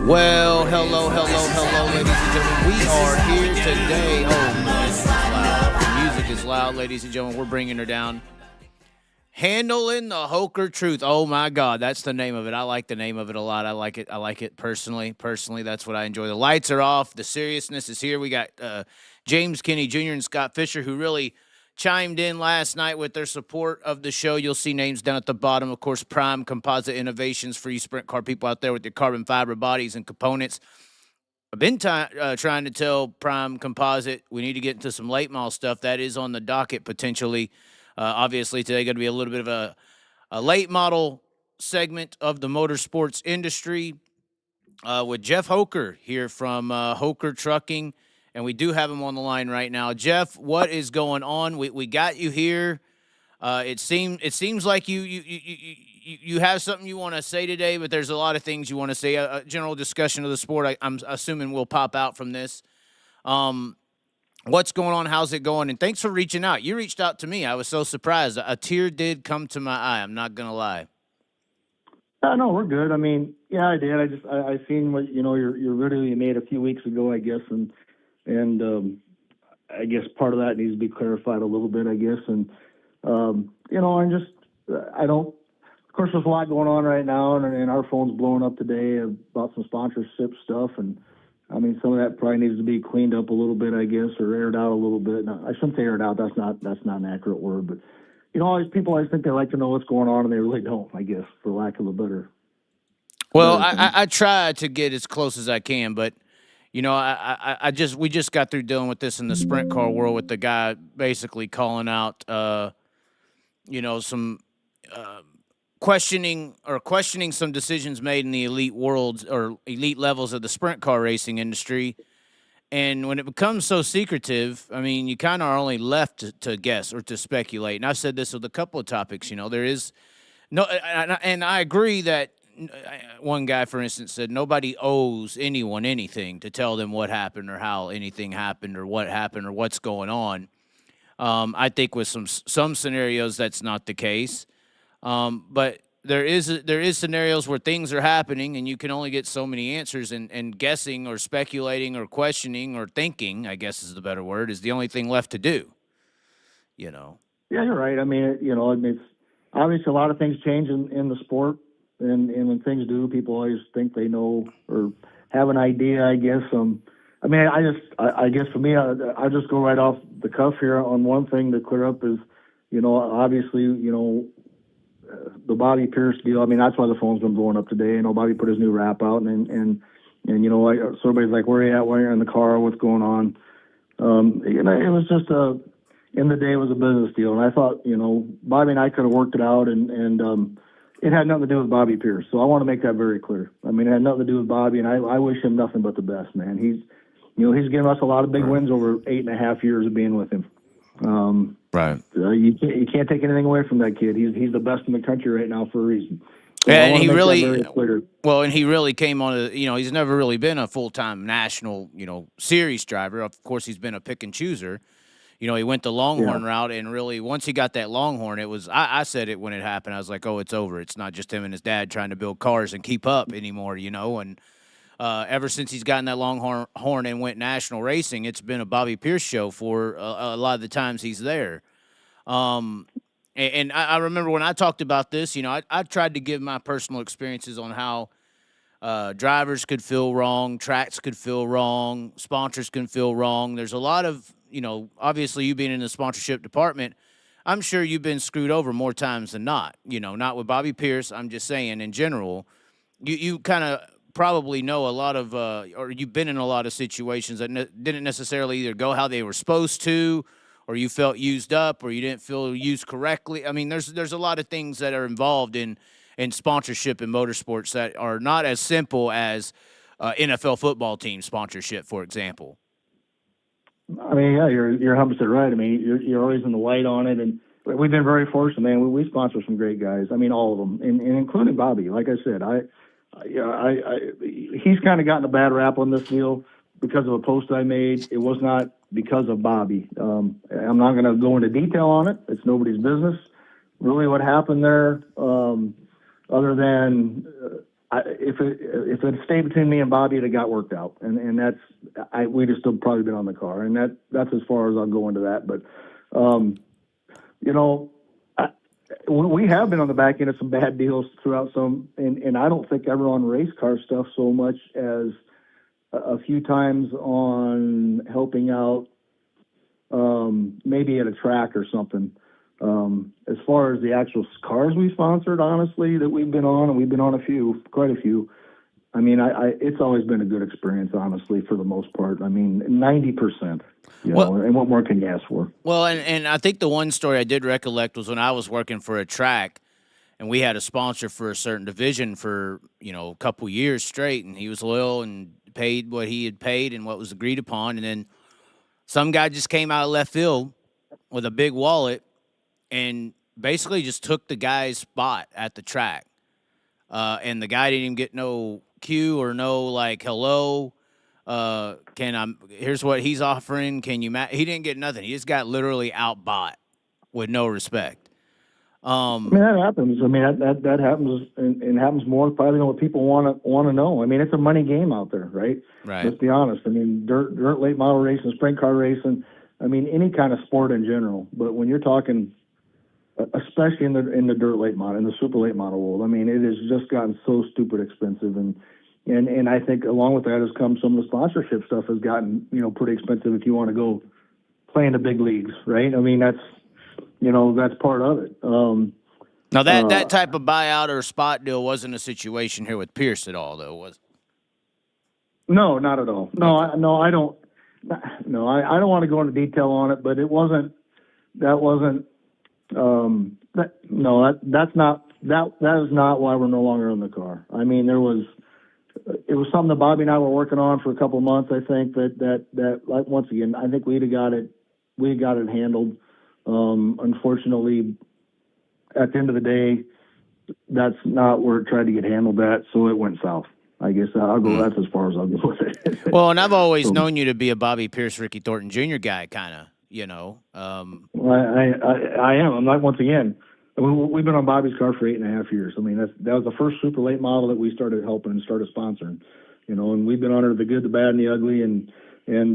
Well, hello, ladies and gentlemen. We are here today. Oh, man, it's loud. The music is loud, ladies and gentlemen. We're bringing her down. Handling the Hoker Truth. Oh, my God, that's the name of it. I like the name of it a lot. I like it personally. Personally, that's what I enjoy. The lights are off. The seriousness is here. We got James Kinney Jr. and Scott Fisher, who really chimed in last night with their support of the show. You'll see names down at the bottom. Of course, Prime Composite Innovations for you sprint car people out there with your carbon fiber bodies and components. I've been trying to tell Prime Composite we need to get into some late model stuff. That is on the docket potentially. Obviously, today going to be a little bit of a late model segment of the motorsports industry with Jeff Hoker here from Hoker Trucking. And we do have him on the line right now. Jeff, what is going on? We got you here. It seems like you have something you want to say today, but there's a lot of things you want to say. A general discussion of the sport, I'm assuming, will pop out from this. What's going on? How's it going? And thanks for reaching out. You reached out to me. I was so surprised. A tear did come to my eye. I'm not gonna lie. No, we're good. I mean, yeah, I did. I seen what your video you made a few weeks ago, I guess, and I guess part of that needs to be clarified a little bit, I guess. And, I don't, of course, there's a lot going on right now, and our phone's blowing up today about some sponsorship stuff. And I mean, some of that probably needs to be cleaned up a little bit, I guess, or aired out a little bit. No, I shouldn't say aired out. That's not an accurate word, but all these people always think they like to know what's going on, and they really don't, I guess, for lack of a better. Well, I try to get as close as I can, but we just got through dealing with this in the sprint car world with the guy basically calling out, some questioning some decisions made in the elite worlds or elite levels of the sprint car racing industry. And when it becomes so secretive, I mean, you kind of are only left to guess or to speculate. And I've said this with a couple of topics, there is no, and I agree that one guy, for instance, said nobody owes anyone anything to tell them what happened or how anything happened or what happened or what's going on. I think with some scenarios that's not the case, but there is scenarios where things are happening and you can only get so many answers, and guessing or speculating or questioning or thinking, I guess is the better word, is the only thing left to do. Yeah, you're right. I mean, it's obviously a lot of things change in the sport. And when things do, people always think they know or have an idea, I guess. I guess for me, I just go right off the cuff here on one thing to clear up is, obviously, the Bobby Pierce deal. I mean, that's why the phone's been blowing up today. Bobby put his new rap out, and so everybody's like, where are you at? Where are you in the car? What's going on? It was just in the day, it was a business deal. And I thought, Bobby and I could have worked it out, and it had nothing to do with Bobby Pierce. So I want to make that very clear. I mean, it had nothing to do with Bobby, and I wish him nothing but the best, man. He's given us a lot of big wins over 8.5 years of being with him. Right. You can't take anything away from that kid. He's the best in the country right now for a reason. So and he really came on he's never really been a full-time national, series driver. Of course, he's been a pick and chooser. He went the Longhorn route, and really, once he got that Longhorn, it was, I said it when it happened, I was like, oh, it's over. It's not just him and his dad trying to build cars and keep up anymore, and ever since he's gotten that Longhorn and went national racing, it's been a Bobby Pierce show for a lot of the times he's there. And I remember when I talked about this, I tried to give my personal experiences on how drivers could feel wrong, tracks could feel wrong, sponsors can feel wrong. There's a lot of, obviously you being in the sponsorship department, I'm sure you've been screwed over more times than not, not with Bobby Pierce. I'm just saying in general, you kind of probably know a lot of, or you've been in a lot of situations that didn't necessarily either go how they were supposed to, or you felt used up, or you didn't feel used correctly. I mean, there's a lot of things that are involved in sponsorship in motorsports that are not as simple as NFL football team sponsorship, for example. I mean, yeah, you're 100% right. I mean, you're always in the light on it, and we've been very fortunate, man. We sponsor some great guys. I mean, all of them, and including Bobby. Like I said, he's kind of gotten a bad rap on this deal because of a post I made. It was not because of Bobby. I'm not going to go into detail on it. It's nobody's business. Really, what happened there, other than if it stayed between me and Bobby, it got worked out, and we'd have still probably been on the car, and that's as far as I'll go into that. But you know, we have been on the back end of some bad deals throughout some, and I don't think ever on race car stuff so much as a few times on helping out, maybe at a track or something. As far as the actual cars we sponsored, honestly, that we've been on, and we've been on quite a few. I mean, it's always been a good experience, honestly, for the most part. I mean, 90%, you know, and what more can you ask for? Well, and I think the one story I did recollect was when I was working for a track, and we had a sponsor for a certain division for, you know, a couple years straight, and he was loyal and paid what he had paid and what was agreed upon, and then some guy just came out of left field with a big wallet and basically just took the guy's spot at the track. And the guy didn't even get no cue or no, like, hello, here's what he's offering. Can you he didn't get nothing. He just got literally outbought with no respect. I mean, that happens. I mean, that happens, and happens more probably than what people want to know. I mean, it's a money game out there, right? Right. Let's be honest. I mean, dirt late model racing, sprint car racing, I mean, any kind of sport in general. But when you're talking, especially in the dirt late model, in the super late model world, I mean, it has just gotten so stupid expensive, and I think along with that has come some of the sponsorship stuff has gotten, you know, pretty expensive if you want to go play in the big leagues, right? I mean, that's part of it. Now that type of buyout or spot deal wasn't a situation here with Pierce at all, though, was it? No, not at all. No, I don't want to go into detail on it, but it wasn't. That is not why we're no longer in the car. I mean, it was something that Bobby and I were working on for a couple of months. I think that like, once again, I think we got it handled. Unfortunately, at the end of the day, that's not where it tried to get handled at, so it went south. I guess I'll go. That's as far as I'll go with it. Well, and I've always known you to be a Bobby Pierce, Ricky Thornton Jr. guy, kind of. You know. Well, I am. I'm not. Once again, we've been on Bobby's car for 8.5 years. I mean, that was the first super late model that we started helping and started sponsoring. You know, and we've been on the good, the bad, and the ugly, and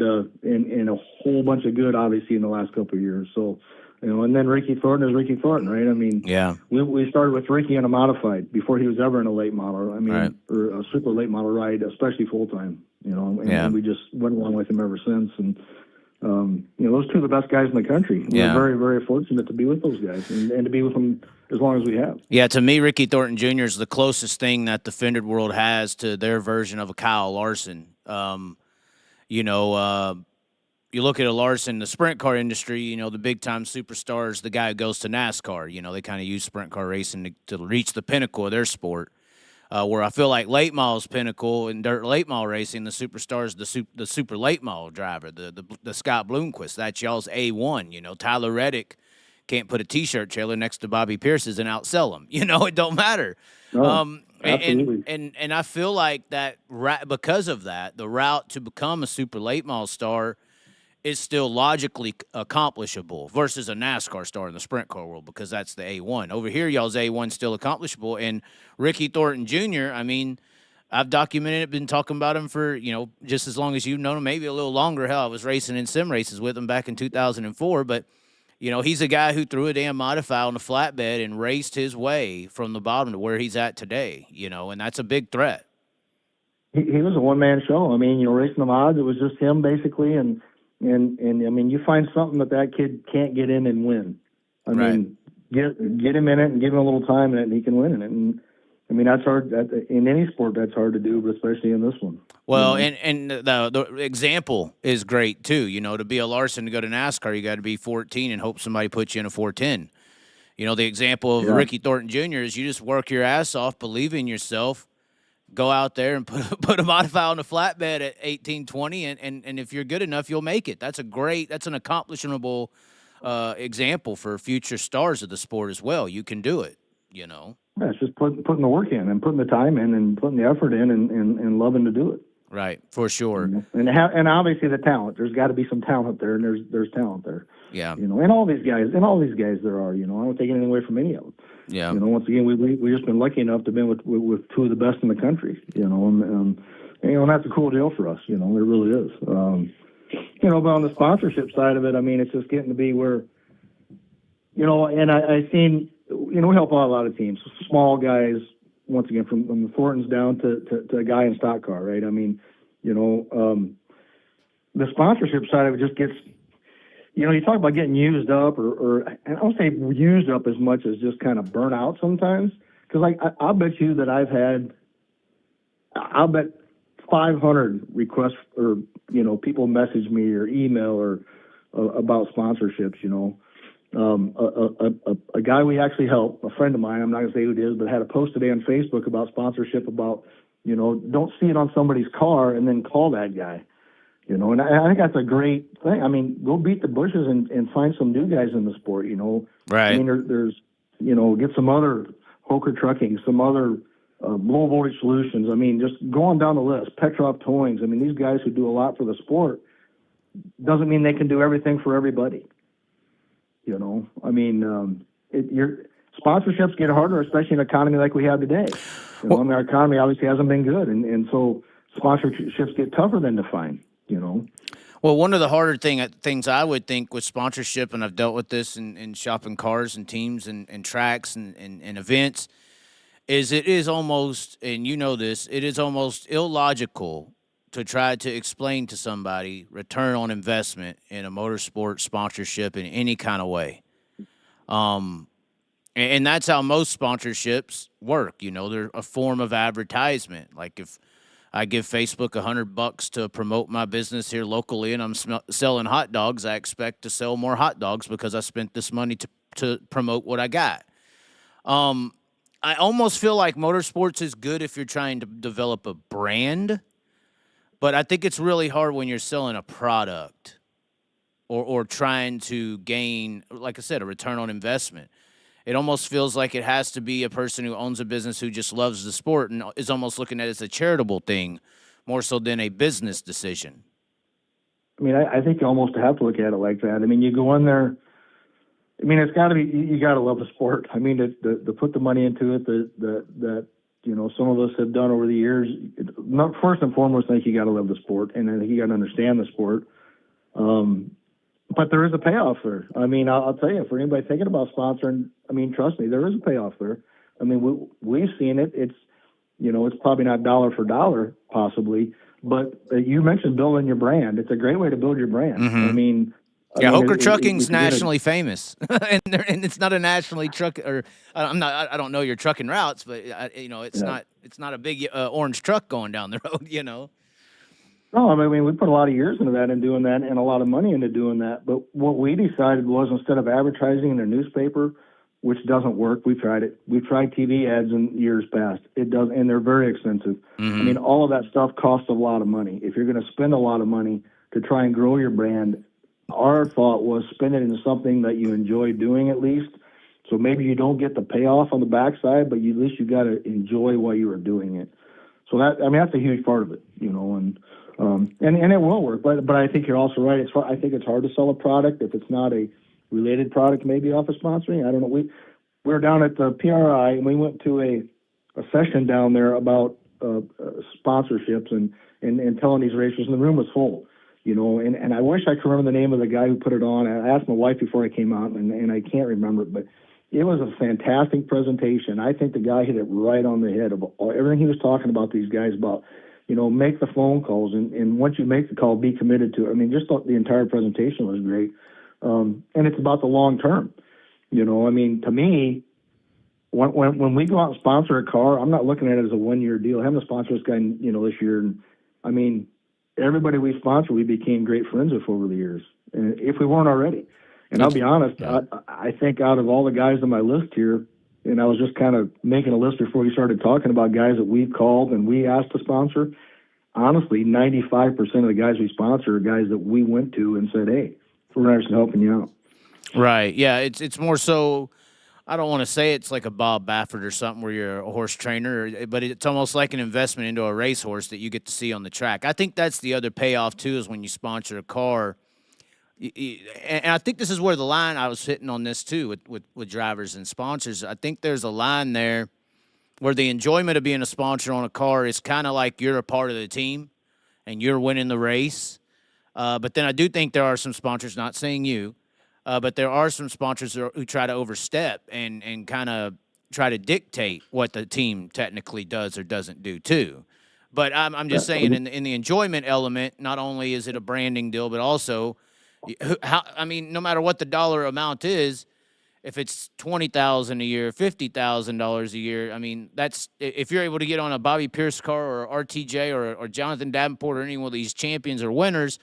a whole bunch of good, obviously, in the last couple of years. So. You know, and then Ricky Thornton is Ricky Thornton, right? I mean, yeah. We started with Ricky in a modified before he was ever in a late model. I mean, right. Or a super late model ride, especially full time. You know, and we just went along with him ever since. And you know, those two are the best guys in the country. Yeah. We're very, very fortunate to be with those guys and to be with them as long as we have. Yeah, to me, Ricky Thornton Jr. is the closest thing that the fended world has to their version of a Kyle Larson. You know. You look at a Larson, the sprint car industry, you know, the big-time superstars, the guy who goes to NASCAR. You know, they kind of use sprint car racing to reach the pinnacle of their sport. Where I feel like late mile's pinnacle in dirt late mile racing, the superstars, the super late mile driver, the Scott Bloomquist. That's y'all's A1. You know, Tyler Reddick can't put a T-shirt trailer next to Bobby Pierce's and outsell him. You know, it don't matter. No, absolutely. And I feel like that because of that, the route to become a super late mile star is still logically accomplishable versus a NASCAR star in the sprint car world, because that's the A1. Over here, y'all's A1 still accomplishable. And Ricky Thornton Jr., I mean, I've documented it, been talking about him for, you know, just as long as you've known him, maybe a little longer. Hell, I was racing in sim races with him back in 2004. But, you know, he's a guy who threw a damn modified on a flatbed and raced his way from the bottom to where he's at today, you know, and that's a big threat. He was a one-man show. I mean, you know, racing the mods, it was just him basically, and I mean, you find something that kid can't get in and win. I mean, get him in it and give him a little time in it, and he can win in it. And I mean, that's hard in any sport. That's hard to do, but especially in this one. Well, and the example is great too. You know, to be a Larson to go to NASCAR, you got to be 14 and hope somebody puts you in a 410. You know, the example of Ricky Thornton Jr. is you just work your ass off, believe in yourself. Go out there and put a modifier on the flatbed at 18, 20, and if you're good enough, you'll make it. That's an accomplishable example for future stars of the sport as well. You can do it, you know. Yeah, it's just putting the work in and putting the time in and putting the effort in and loving to do it. Right, for sure. And obviously the talent. There's got to be some talent there, and there's talent there. Yeah. You know, and all these guys there are. You know, I don't take anything away from any of them. Yeah. You know, once again, we just been lucky enough to have been with two of the best in the country. You know, and that's a cool deal for us. You know, it really is. You know, but on the sponsorship side of it, I mean, it's just getting to be where, you know, and I've seen, you know, we help out a lot of teams, small guys. Once again, from the Thorntons down to a guy in stock car, right? I mean, you know, the sponsorship side of it just gets, you know, you talk about getting used up, or and I don't say used up as much as just kind of burnt out sometimes. Because like I'll bet you that I'll bet 500 requests, or you know, people message me or email or about sponsorships. You know. A guy we actually help, a friend of mine, I'm not gonna say who it is, but had a post today on Facebook about sponsorship, about, you know, don't see it on somebody's car and then call that guy, you know, and I think that's a great thing. I mean, go beat the bushes and find some new guys in the sport, you know. Right. I mean, there's, you know, get some other Hoker Trucking, some other low voltage solutions. I mean, just going down the list, Petrov Towings. I mean, these guys who do a lot for the sport doesn't mean they can do everything for everybody. You know, I mean, your sponsorships get harder, especially in an economy like we have today. You know, I mean, our economy obviously hasn't been good, and so sponsorships get tougher than to find. You know. Well, one of the harder things I would think with sponsorship, and I've dealt with this in shopping cars and teams and tracks and events, is it is almost, and you know this, it is almost illogical to try to explain to somebody return on investment in a motorsport sponsorship in any kind of way. And that's how most sponsorships work. You know, they're a form of advertisement. Like if I give Facebook $100 to promote my business here locally and I'm selling hot dogs, I expect to sell more hot dogs because I spent this money to promote what I got. I almost feel like motorsports is good if you're trying to develop a brand, but I think it's really hard when you're selling a product or trying to gain, like I said, a return on investment. It almost feels like it has to be a person who owns a business who just loves the sport and is almost looking at it as a charitable thing more so than a business decision. I mean, I think you almost have to look at it like that. I mean, you go in there, I mean, it's got to be, you got to love the sport. I mean, to put the money into it that you know, some of us have done over the years. First and foremost, I think you got to love the sport, and I think you got to understand the sport. But there is a payoff there. I mean, I'll tell you, for anybody thinking about sponsoring, I mean, trust me, there is a payoff there. I mean, we've seen it. It's, you know, it's probably not dollar for dollar, possibly, but you mentioned building your brand. It's a great way to build your brand. Mm-hmm. I mean, Hoker Trucking's nationally famous, and it's not a nationally truck. Or I don't know your trucking routes, but you know, it's not a big orange truck going down the road. You know. No, I mean, we put a lot of years into that and doing that, and a lot of money into doing that. But what we decided was, instead of advertising in a newspaper, which doesn't work, we tried it. We've tried TV ads in years past. It does, and they're very expensive. Mm-hmm. I mean, all of that stuff costs a lot of money. If you're going to spend a lot of money to try and grow your brand, our thought was spend it into something that you enjoy doing at least. So maybe you don't get the payoff on the backside, but at least you got to enjoy while you are doing it. So that, I mean, that's a huge part of it, you know, and it will work. But I think you're also right. I think it's hard to sell a product if it's not a related product, maybe off of sponsoring. I don't know. We were down at the PRI and we went to a session down there about sponsorships and telling these racers, and the room was full. You know, and I wish I could remember the name of the guy who put it on. I asked my wife before I came out, and I can't remember it, but it was a fantastic presentation. I think the guy hit it right on the head of everything he was talking about, these guys, about, you know, make the phone calls, and once you make the call, be committed to it. I mean, just the entire presentation was great. And it's about the long term. You know, I mean, to me, when we go out and sponsor a car, I'm not looking at it as a 1-year deal. I'm going to sponsor this guy, you know, this year. And I mean, everybody we sponsor, we became great friends with over the years, and if we weren't already. And I'll be honest, I think out of all the guys on my list here, and I was just kind of making a list before we started talking about guys that we've called and we asked to sponsor, honestly, 95% of the guys we sponsor are guys that we went to and said, hey, we're interested in helping you out. Right, yeah, it's more so, I don't want to say it's like a Bob Baffert or something where you're a horse trainer, but it's almost like an investment into a racehorse that you get to see on the track. I think that's the other payoff, too, is when you sponsor a car, and I think this is where the line I was hitting on this too with drivers and sponsors. I think there's a line there where the enjoyment of being a sponsor on a car is kind of like you're a part of the team and you're winning the race. But then I do think there are some sponsors, not saying you, but there are some sponsors who try to overstep and kind of try to dictate what the team technically does or doesn't do too. But I'm just saying in the enjoyment element, not only is it a branding deal, but also, no matter what the dollar amount is, if it's $20,000 a year, $50,000 a year, I mean, that's if you're able to get on a Bobby Pierce car or RTJ or Jonathan Davenport or any one of these champions or winners,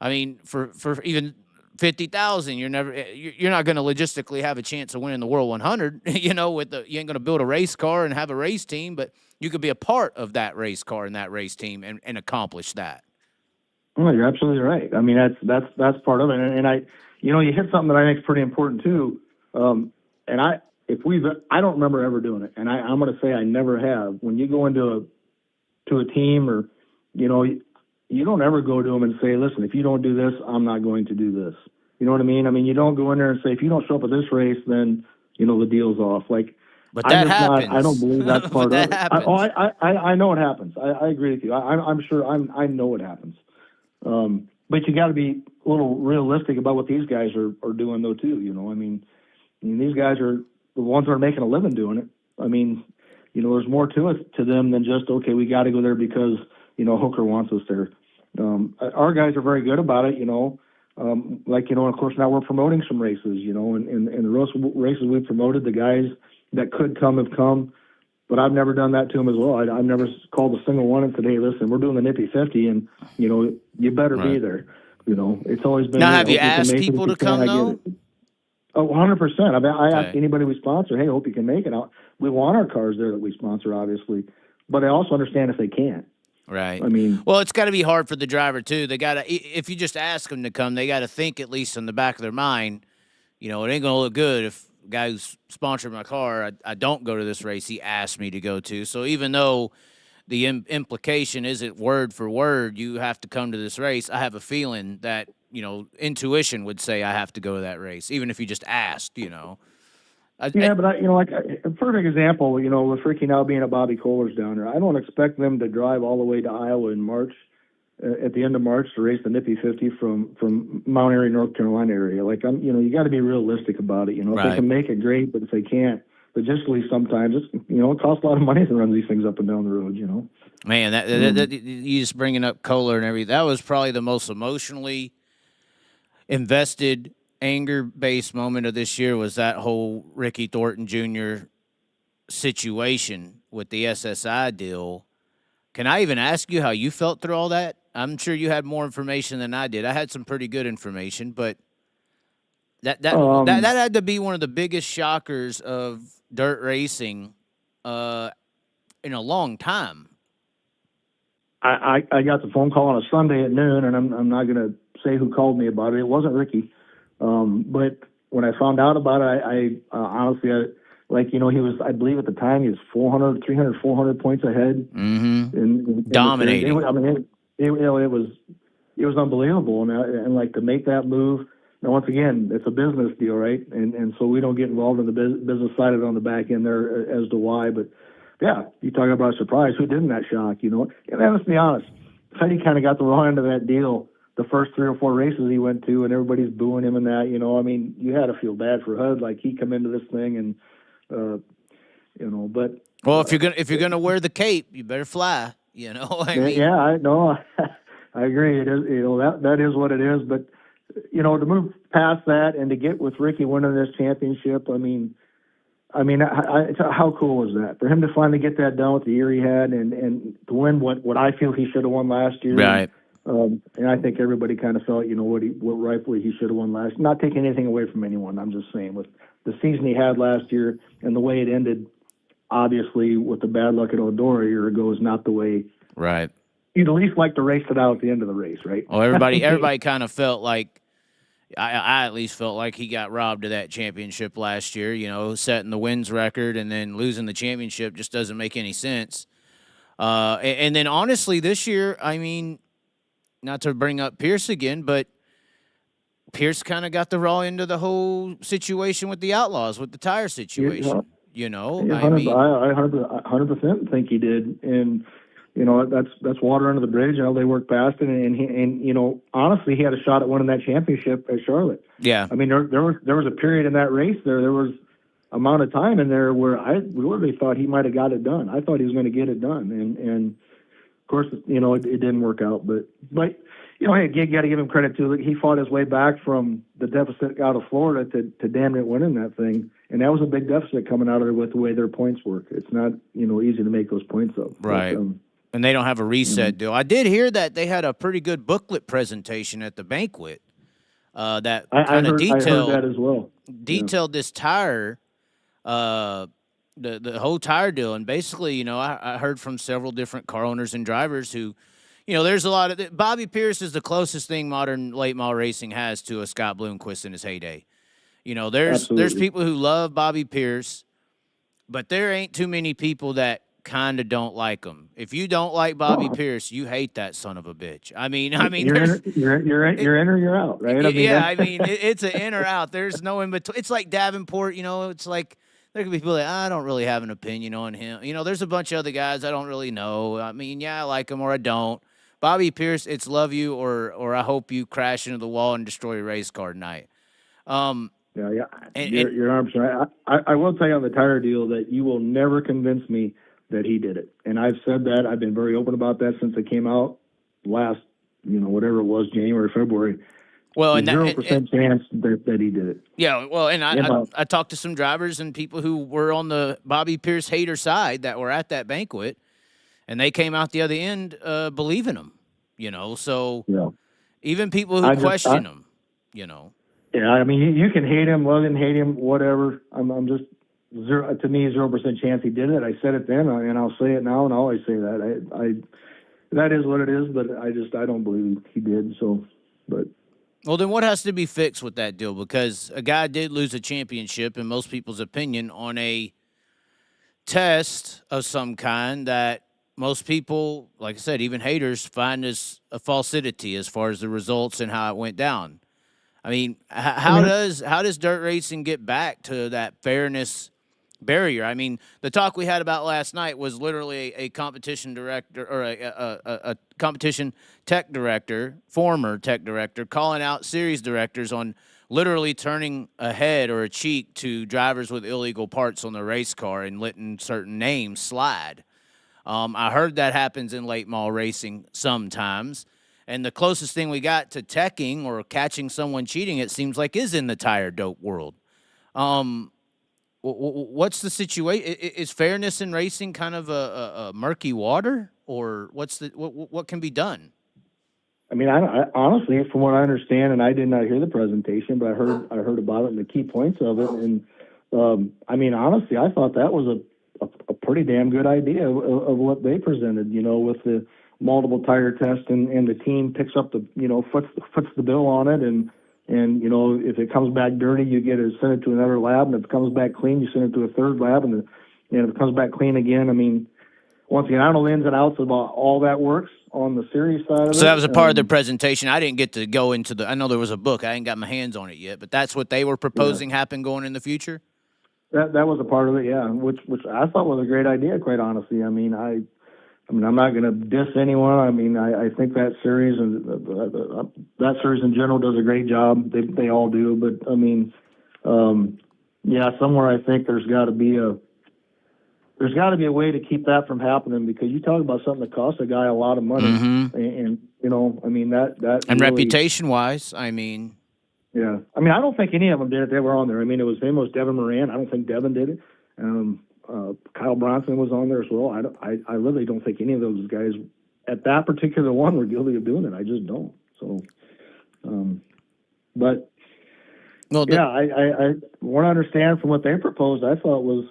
I mean, for even 50,000, you're not going to logistically have a chance of winning the World 100. You ain't going to build a race car and have a race team, but you could be a part of that race car and that race team and accomplish that. Well, you're absolutely right. I mean, that's part of it. And you hit something that I think is pretty important too. I don't remember ever doing it. And I'm going to say I never have. When you go into a team or, you don't ever go to them and say, listen, if you don't do this, I'm not going to do this. You know what I mean? I mean, you don't go in there and say, if you don't show up at this race, then, the deal's off. But that happens. I don't believe that's part of it. Happens. I know it happens. I agree with you. I'm sure I know it happens. But you got to be a little realistic about what these guys are doing, though, too. I mean, these guys are the ones that are making a living doing it. I mean, there's more to it to them than just, okay, we got to go there because, Hoker wants us there. Our guys are very good about it, of course, now we're promoting some races, and the races we promoted, the guys that could come have come, but I've never done that to them as well. I've never called a single one and said, hey, listen, we're doing the Nippy 50, and, you better be there. It's always been. Now, have you asked people to come, though? Oh, 100%. I ask anybody we sponsor, hey, hope you can make it. We want our cars there that we sponsor, obviously, but I also understand if they can't. Right. I mean, well, it's got to be hard for the driver too. They got to, if you just ask them to come, they got to think at least in the back of their mind, it ain't going to look good if the guy who's sponsoring my car, I don't go to this race he asked me to go to. So even though the implication isn't word for word, you have to come to this race, I have a feeling that, intuition would say I have to go to that race, even if you just asked, but a perfect example, with Ricky now being at Bobby Kohler's down there, I don't expect them to drive all the way to Iowa in March, at the end of March, to race the Nippy 50 from Mount Airy, North Carolina area. You got to be realistic about it. If right. They can make it, great, but if they can't, logistically sometimes it costs a lot of money to run these things up and down the road. Man, that you just bringing up Kohler and everything. That was probably the most emotionally invested, anger-based moment of this year was that whole Ricky Thornton Jr. situation with the SSI deal. Can I even ask you how you felt through all that? I'm sure you had more information than I did. I had some pretty good information, but that had to be one of the biggest shockers of dirt racing in a long time. I got the phone call on a Sunday at noon, and I'm not going to say who called me about it. It wasn't Ricky. But when I found out about it, I honestly, he was, I believe at the time, he was 300, 400 points ahead. Mm-hmm. Dominating. It was unbelievable. And to make that move, now once again, it's a business deal, right? And so we don't get involved in the business side of it on the back end there as to why. But yeah, you talking about a surprise. Who didn't that shock, And let's be honest, Teddy kind of got the wrong end of that deal the first 3 or 4 races he went to, and everybody's booing him and that, you had to feel bad for Hud, he come into this thing and, but. Well, if you're gonna wear the cape, you better fly, Yeah, I know. I agree. It is, that is what it is. But, to move past that and to get with Ricky winning this championship, how cool was that for him to finally get that done with the year he had and to win what I feel he should have won last year. Right. And I think everybody kind of felt, what rightfully he should have won last. Not taking anything away from anyone. I'm just saying with the season he had last year and the way it ended, obviously with the bad luck at Eldora a year ago is not the way. Right. You'd at least like to race it out at the end of the race, right? Well, everybody kind of felt like, I at least felt like he got robbed of that championship last year, setting the wins record and then losing the championship just doesn't make any sense. And then honestly, this year, not to bring up Pierce again, but Pierce kind of got the raw end of the whole situation with the Outlaws, with the tire situation. You know, yeah, I 100% think he did, and that's water under the bridge. They worked past it, and honestly, he had a shot at winning that championship at Charlotte. Yeah, I mean, there was a period in that race there was amount of time in there where I literally thought he might have got it done. I thought he was going to get it done, and of course, it didn't work out. But hey, you got to give him credit too. He fought his way back from the deficit out of Florida to damn it winning that thing. And that was a big deficit coming out of it with the way their points work. It's not, easy to make those points up. Right. But, and they don't have a reset deal. I did hear that they had a pretty good booklet presentation at the banquet that kind of detailed, I heard that as well. Detailed this tire, the whole tire deal. And basically, I heard from several different car owners and drivers who, there's a lot of Bobby Pierce is the closest thing modern late model racing has to a Scott Bloomquist in his heyday. There's people who love Bobby Pierce, but there ain't too many people that kind of don't like him. If you don't like Bobby Pierce, you hate that son of a bitch. I mean, you're in or you're out, right? It's an in or out. There's no in between. It's like Davenport. It's like there could be people that I don't really have an opinion on him. There's a bunch of other guys I don't really know. I mean, yeah, I like him or I don't. Bobby Pierce, it's love you or I hope you crash into the wall and destroy a race car tonight. Yeah. Your arms right. I will tell you on the tire deal that you will never convince me that he did it. And I've said that. I've been very open about that since it came out last, whatever it was, January, February. Well, and 0% chance that he did it. Yeah, well, and I talked to some drivers and people who were on the Bobby Pierce hater side that were at that banquet, and they came out the other end believing him, So even people who question him, Yeah, I mean, you can hate him, love him, hate him, whatever. I'm just to me 0% chance he did it. I said it then, and I'll say it now, and I'll always say that. I that is what it is, but I don't believe he did. So, but well, then what has to be fixed with that deal? Because a guy did lose a championship, in most people's opinion, on a test of some kind that most people, like I said, even haters, find as a falsity as far as the results and how it went down. I mean, how does dirt racing get back to that fairness barrier? I mean, the talk we had about last night was literally a competition director or a competition tech director, former tech director, calling out series directors on literally turning a head or a cheek to drivers with illegal parts on the race car and letting certain names slide. I heard that happens in late model racing sometimes. And the closest thing we got to teching or catching someone cheating, it seems like, is in the tire dope world. What's the situation? Is fairness in racing kind of a murky water, or what can be done? I mean, I honestly, from what I understand, and I did not hear the presentation, but I heard about it and the key points of it. And I mean, honestly, I thought that was a pretty damn good idea of what they presented. With the multiple tire test and the team picks up the foots the bill on it, and if it comes back dirty, you send it to another lab, and if it comes back clean, you send it to a third lab, and if it comes back clean again, I mean, once again, I don't know the ins and outs about all that works on the series side of it. So that was a part of the presentation. I didn't get to go into I know there was a book. I ain't got my hands on it yet, but that's what they were proposing happen going in the future? That was a part of it, yeah, which I thought was a great idea, quite honestly. I mean, I'm not going to diss anyone. I mean, I think that series and that series in general does a great job. They all do. But, I mean, somewhere I think there's got to be a way to keep that from happening, because you talk about something that costs a guy a lot of money. Mm-hmm. And I mean, that and really, reputation-wise, I mean. Yeah. I mean, I don't think any of them did it. They were on there. I mean, it was Devin Moran. I don't think Devin did it. Kyle Bronson was on there as well. I literally don't think any of those guys at that particular one were guilty of doing it. I just don't. So, but I what I understand from what they proposed, I thought was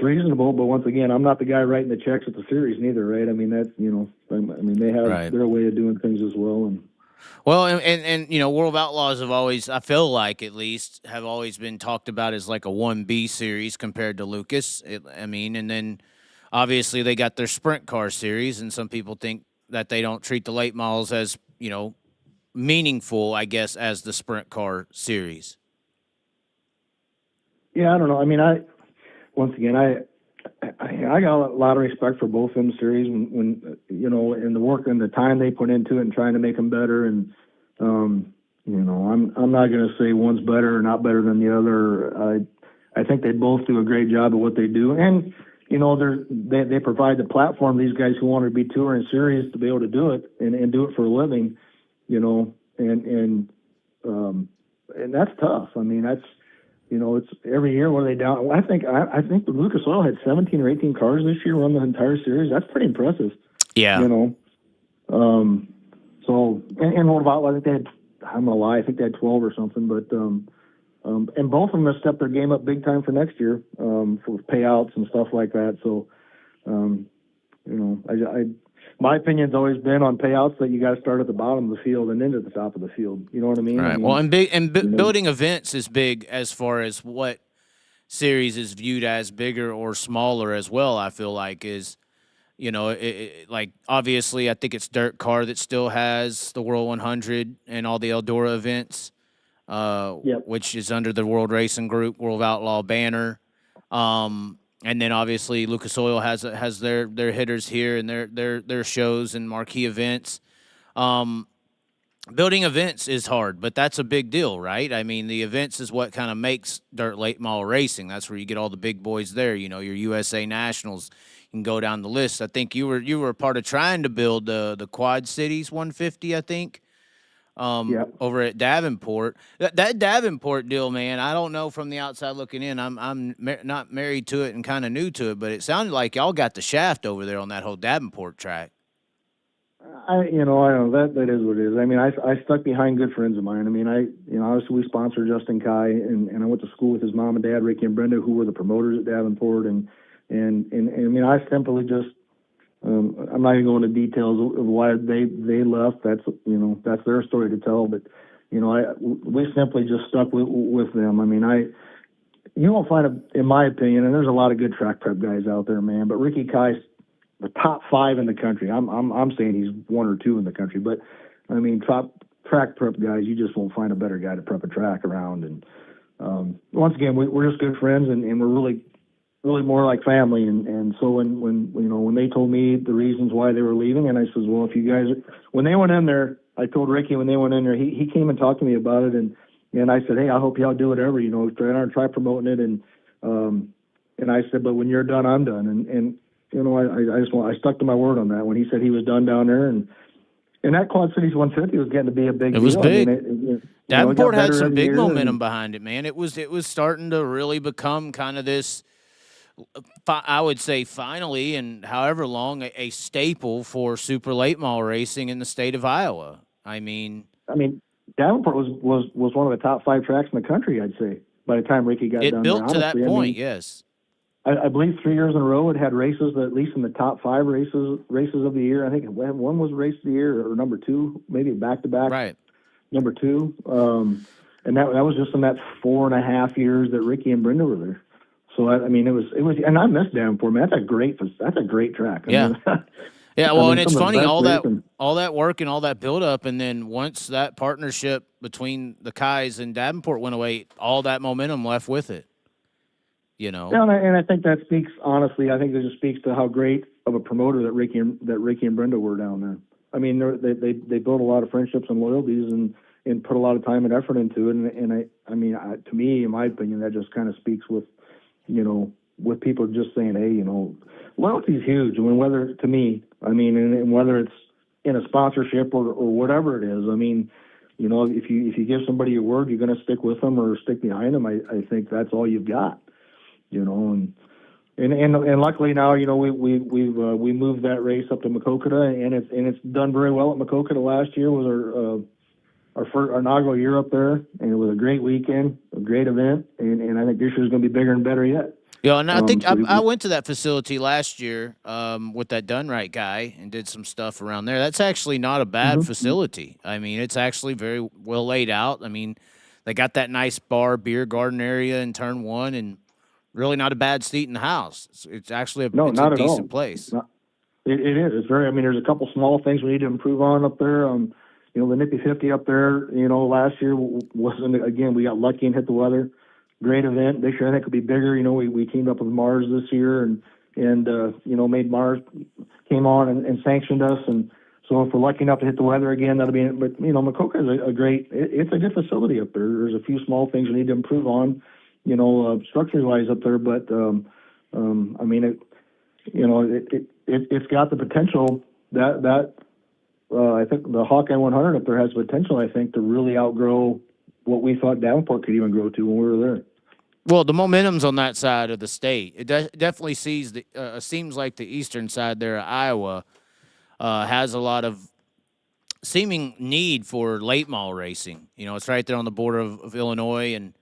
reasonable. But once again, I'm not the guy writing the checks at the series neither, right? I mean, that's they have their way of doing things as well. And World of Outlaws have always, I feel like at least, have always been talked about as like a 1B series compared to Lucas. And then obviously they got their sprint car series, and some people think that they don't treat the late models as, meaningful, I guess, as the sprint car series? Yeah, I don't know. I mean, I got a lot of respect for both them series when you know, and the work and the time they put into it and trying to make them better. And you know, I'm not going to say one's better or not better than the other. I think they both do a great job at what they do, and you know, they provide the platform these guys who want to be touring series to be able to do it and do it for a living. You know, and that's tough. I mean, that's, you know, it's every year. What are they down? I think the Lucas Oil had 17 or 18 cars this year run the entire series. That's pretty impressive. Yeah. You know. So and what about? I think they had. I'm gonna lie. I think they had 12 or something. But and both of them have stepped their game up big time for next year for payouts and stuff like that. So you know, my opinion's always been on payouts that you got to start at the bottom of the field and then at the top of the field. You know what I mean? Right. I mean, Well, building events is big as far as what series is viewed as bigger or smaller as well. I feel like is, you know, like obviously I think it's Dirt Car that still has the World 100 and all the Eldora events, which is under the World Racing Group, World Outlaw banner. And then obviously Lucas Oil has their hitters here and their shows and marquee events. Building events is hard, but that's a big deal, right? I mean, the events is what kind of makes dirt late model racing. That's where you get all the big boys there. You know, your USA Nationals. You can go down the list. I think you were a part of trying to build the Quad Cities 150. I think. Over at Davenport. That Davenport deal, man, I don't know from the outside looking in. I'm not married to it and kind of new to it, but it sounded like y'all got the shaft over there on that whole Davenport track. I don't know, that is what it is. I mean, I stuck behind good friends of mine. I mean, obviously we sponsor Justin Kai, and I went to school with his mom and dad, Ricky and Brenda, who were the promoters at Davenport, and I mean, I simply just, I'm not even going into details of why they left. That's, you know, that's their story to tell. But, you know, we simply just stuck with them. I mean, you won't find in my opinion, and there's a lot of good track prep guys out there, man. But Ricky Kai's the top 5 in the country. I'm saying he's 1 or 2 in the country. But I mean, top track prep guys, you just won't find a better guy to prep a track around. And once again, we're just good friends, and we're really more like family. And so when they told me the reasons why they were leaving, and I says, well, if you guys, when they went in there, I told Ricky when they went in there, he came and talked to me about it, and I said, hey, I hope y'all do whatever, you know, try promoting it, and I said, but when you're done, I'm done, and you know, I stuck to my word on that when he said he was done down there, and that Quad Cities 150 was getting to be a big deal. It was big. I mean, Davenport had some big momentum behind it, man. It was starting to really become kind of this, I would say, finally, and however long, a staple for super late model racing in the state of Iowa. I mean, Davenport was one of the top 5 tracks in the country, I'd say, by the time Ricky got done. It built there, to that point, yes. I believe 3 years in a row it had races that at least in the top 5 races of the year. I think one was race of the year or number 2, maybe back to back. Right. Number 2, and that was just in that 4.5 years that Ricky and Brenda were there. So it was, and I miss Davenport, man. That's a great track. Yeah. Yeah. Well, and it's funny, all that work and all that build up, and then once that partnership between the Kais and Davenport went away, all that momentum left with it. You know. Yeah, and I think that speaks, honestly, I think that just speaks to how great of a promoter that Ricky and Brenda were down there. I mean, they built a lot of friendships and loyalties and put a lot of time and effort into it. And I mean, to me, in my opinion, that just kind of speaks with, you know, with people just saying, hey, you know, loyalty is huge. I mean, whether, to me, I mean, and whether it's in a sponsorship or whatever it is, I mean, you know, if you give somebody your word, you're going to stick with them or stick behind them. I think that's all you've got, you know, and luckily now, you know, we moved that race up to Makokata, and it's done very well at Makokata. Last year was our inaugural year up there, and it was a great weekend, a great event, and I think this year's going to be bigger and better yet. Yeah, and I think I went to that facility last year with that Dunright guy and did some stuff around there. That's actually not a bad facility. I mean, it's actually very well laid out. I mean, they got that nice bar, beer garden area in turn 1, and really not a bad seat in the house. It's actually a decent place. It is. It's very. I mean, there's a couple small things we need to improve on up there. the Nippy 50 up there, last year wasn't, again, we got lucky and hit the weather. Great event. This year I think it'll be bigger. We teamed up with Mars this year and made Mars, came on and sanctioned us. And so if we're lucky enough to hit the weather again, that'll be it. But, Maquoketa is a great, it's a good facility up there. There's a few small things we need to improve on, structure-wise up there. But, I mean, it's got the potential that I think the Hawkeye 100 up there has potential, I think, to really outgrow what we thought Davenport could even grow to when we were there. Well, the momentum's on that side of the state. It definitely seems like the eastern side there of Iowa has a lot of seeming need for late model racing. It's right there on the border of Illinois, and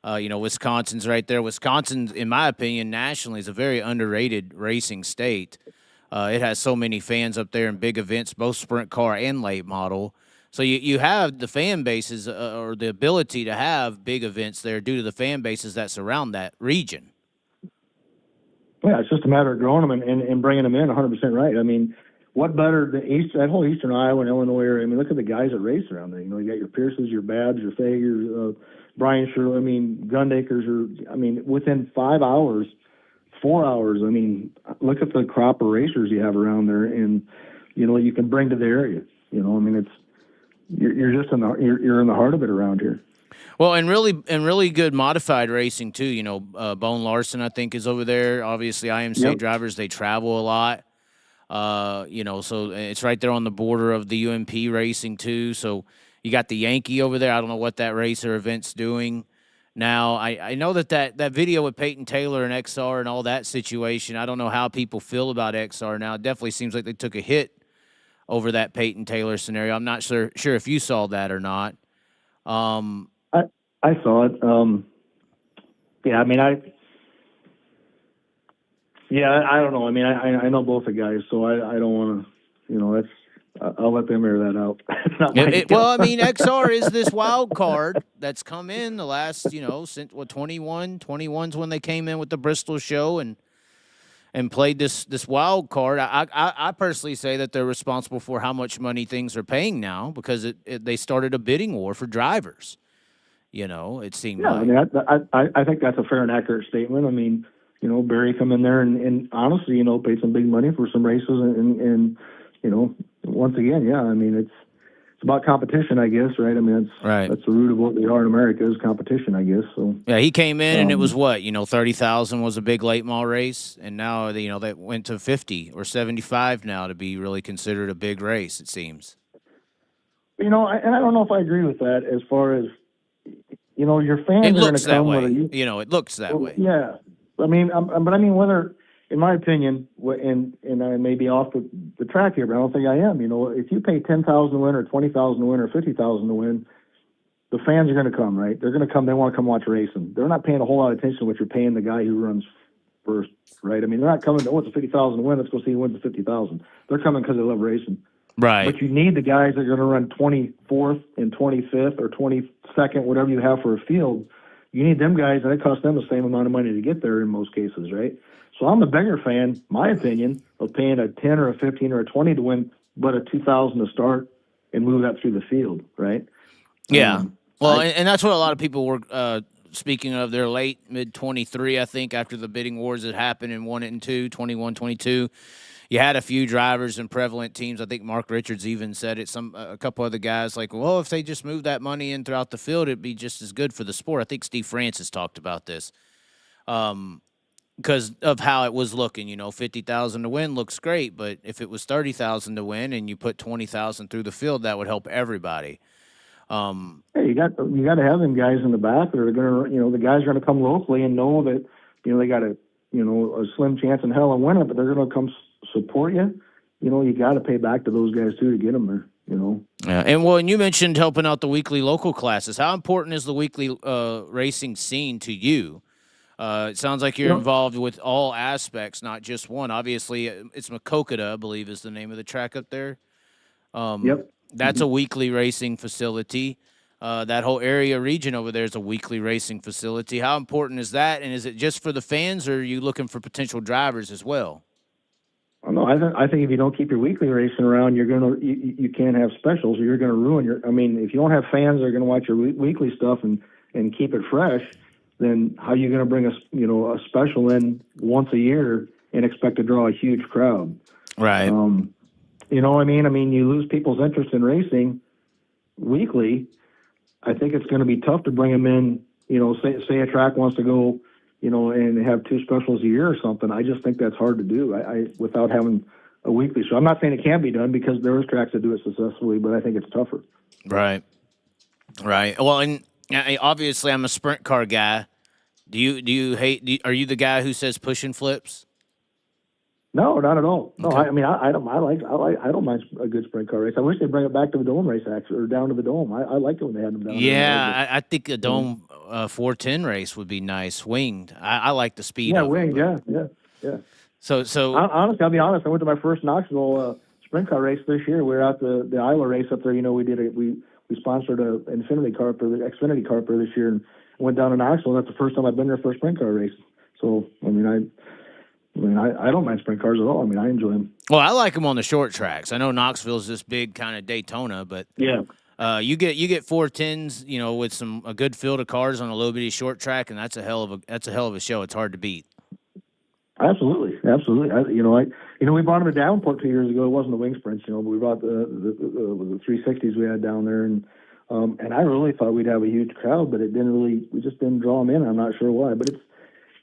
Wisconsin's right there. Wisconsin, in my opinion, nationally is a very underrated racing state. It has so many fans up there in big events, both sprint car and late model. So you have the fan bases or the ability to have big events there due to the fan bases that surround that region. Yeah, it's just a matter of growing them and bringing them in 100% right. I mean, what better than that whole eastern Iowa and Illinois area? I mean, look at the guys that race around there. You got your Pierces, your Babbs, your Fagers, Brian Shirley, Gundakers, within 5 hours, 4 hours, look at the crop of racers you have around there and, you can bring to the area. You're just you're in the heart of it around here. Well, and really good modified racing too. Bone Larson, I think, is over there. Obviously, IMC drivers, they travel a lot. So it's right there on the border of the UMP racing too. So you got the Yankee over there. I don't know what that race or event's doing. Now, I know that video with Peyton Taylor and XR and all that situation, I don't know how people feel about XR now. It definitely seems like they took a hit over that Peyton Taylor scenario. I'm not sure if you saw that or not. I saw it. I don't know. I know both the guys, so I don't want to, I'll let them air that out. It's not my well, XR is this wild card that's come in the last, since 21's when they came in with the Bristol show and played this wild card. I personally say that they're responsible for how much money things are paying now because they started a bidding war for drivers. It seemed like. I think that's a fair and accurate statement. Barry come in there and honestly, paid some big money for some races and once again, it's about competition, I guess, right? That's the root of what we are in America is competition, I guess. So yeah, he came in and it was 30,000 was a big late model race, and now that went to 50 or 75 now to be really considered a big race. It seems. And I don't know if I agree with that as far as your fans are going to come. That way. It looks that way. Yeah, whether. In my opinion, and I may be off the track here, but I don't think I am. If you pay $10,000 to win or $20,000 to win or $50,000 to win, the fans are going to come, right? They're going to come. They want to come watch racing. They're not paying a whole lot of attention to what you're paying the guy who runs first, right? They're not coming to, it's a $50,000 to win. Let's go see who wins the $50,000. They're coming because they love racing. Right. But you need the guys that are going to run 24th and 25th or 22nd, whatever you have for a field. You need them guys, and it costs them the same amount of money to get there in most cases, right? So I'm a bigger fan, my opinion, of paying a 10 or a 15 or a 20 to win, but a 2,000 to start and move that through the field, right? Yeah. And that's what a lot of people were speaking of. They're late, mid-23, I think, after the bidding wars that happened in 1 and 2, 21, 22. You had a few drivers and prevalent teams. I think Mark Richards even said it. A couple other guys like, well, if they just move that money in throughout the field, it'd be just as good for the sport. I think Steve Francis talked about this. Because of how it was looking, 50,000 to win looks great, but if it was 30,000 to win and you put 20,000 through the field, that would help everybody. You got to have them guys in the back that are going to, the guys are going to come locally and know that, they got a slim chance in hell of winning, but they're going to come support you. You got to pay back to those guys too to get them there. Yeah, and you mentioned helping out the weekly local classes. How important is the weekly racing scene to you? It sounds like you're involved with all aspects, not just one. Obviously, it's Maquoketa, I believe, is the name of the track up there. Yep. That's a weekly racing facility. That whole area region over there is a weekly racing facility. How important is that? And is it just for the fans, or are you looking for potential drivers as well? No, I think if you don't keep your weekly racing around, you can't have specials, or you're gonna ruin your. I mean, if you don't have fans that are gonna watch your weekly stuff and keep it fresh, then how are you gonna bring a special in once a year and expect to draw a huge crowd? Right. You know what I mean? I mean, you lose people's interest in racing weekly. I think it's going to be tough to bring them in. You know, say a track wants to go, you know, and have 2 specials a year or something. I just think that's hard to do. I without having a weekly show. I'm not saying it can't be done, because there is tracks that do it successfully, but I think it's tougher. Right. Well, and obviously I'm a sprint car guy. Do you hate? Are you the guy who says push and flips? No, not at all. No, Okay. I mean, I don't mind a good sprint car race. I wish they'd bring it back to the dome race, actually, or down to the dome. I liked it when they had them down. Yeah, I think a dome 410 race would be nice, winged. I like the speed. Yeah, of winged. them, Yeah. So honestly, I'll be honest. I went to my first Knoxville sprint car race this year. We were at the Iowa race up there. You know, we sponsored a Xfinity car this year, and went down to Knoxville. That's the first time I've been there for a sprint car race. So I mean, I don't mind sprint cars at all. I mean, I enjoy them. Well, I like them on the short tracks. I know Knoxville's this big kind of Daytona, but yeah, you get 410s, you know, with a good field of cars on a little bitty short track, and that's a hell of a show. It's hard to beat. Absolutely. We brought them to Davenport 2 years ago. It wasn't the wing sprints, you know, but we brought the 360s we had down there, and I really thought we'd have a huge crowd, but we just didn't draw them in. I'm not sure why, but it's,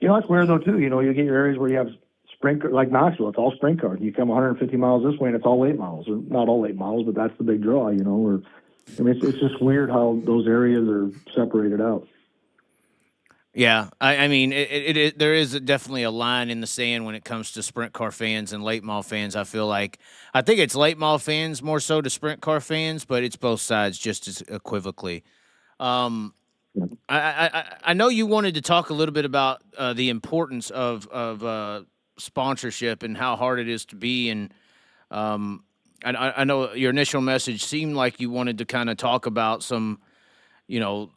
you know, it's weird though too. You know, you get your areas where you have sprint, like Knoxville, it's all sprint cars. You come 150 miles this way, and it's all late models, or not all late models, but that's the big draw, you know. Or I mean, it's just weird how those areas are separated out. Yeah, I mean, there is definitely a line in the sand when it comes to sprint car fans and late model fans. I think it's late model fans more so to sprint car fans, but it's both sides just as equivocally. I know you wanted to talk a little bit about the importance of sponsorship and how hard it is to be, and I know your initial message seemed like you wanted to kind of talk about some, you know,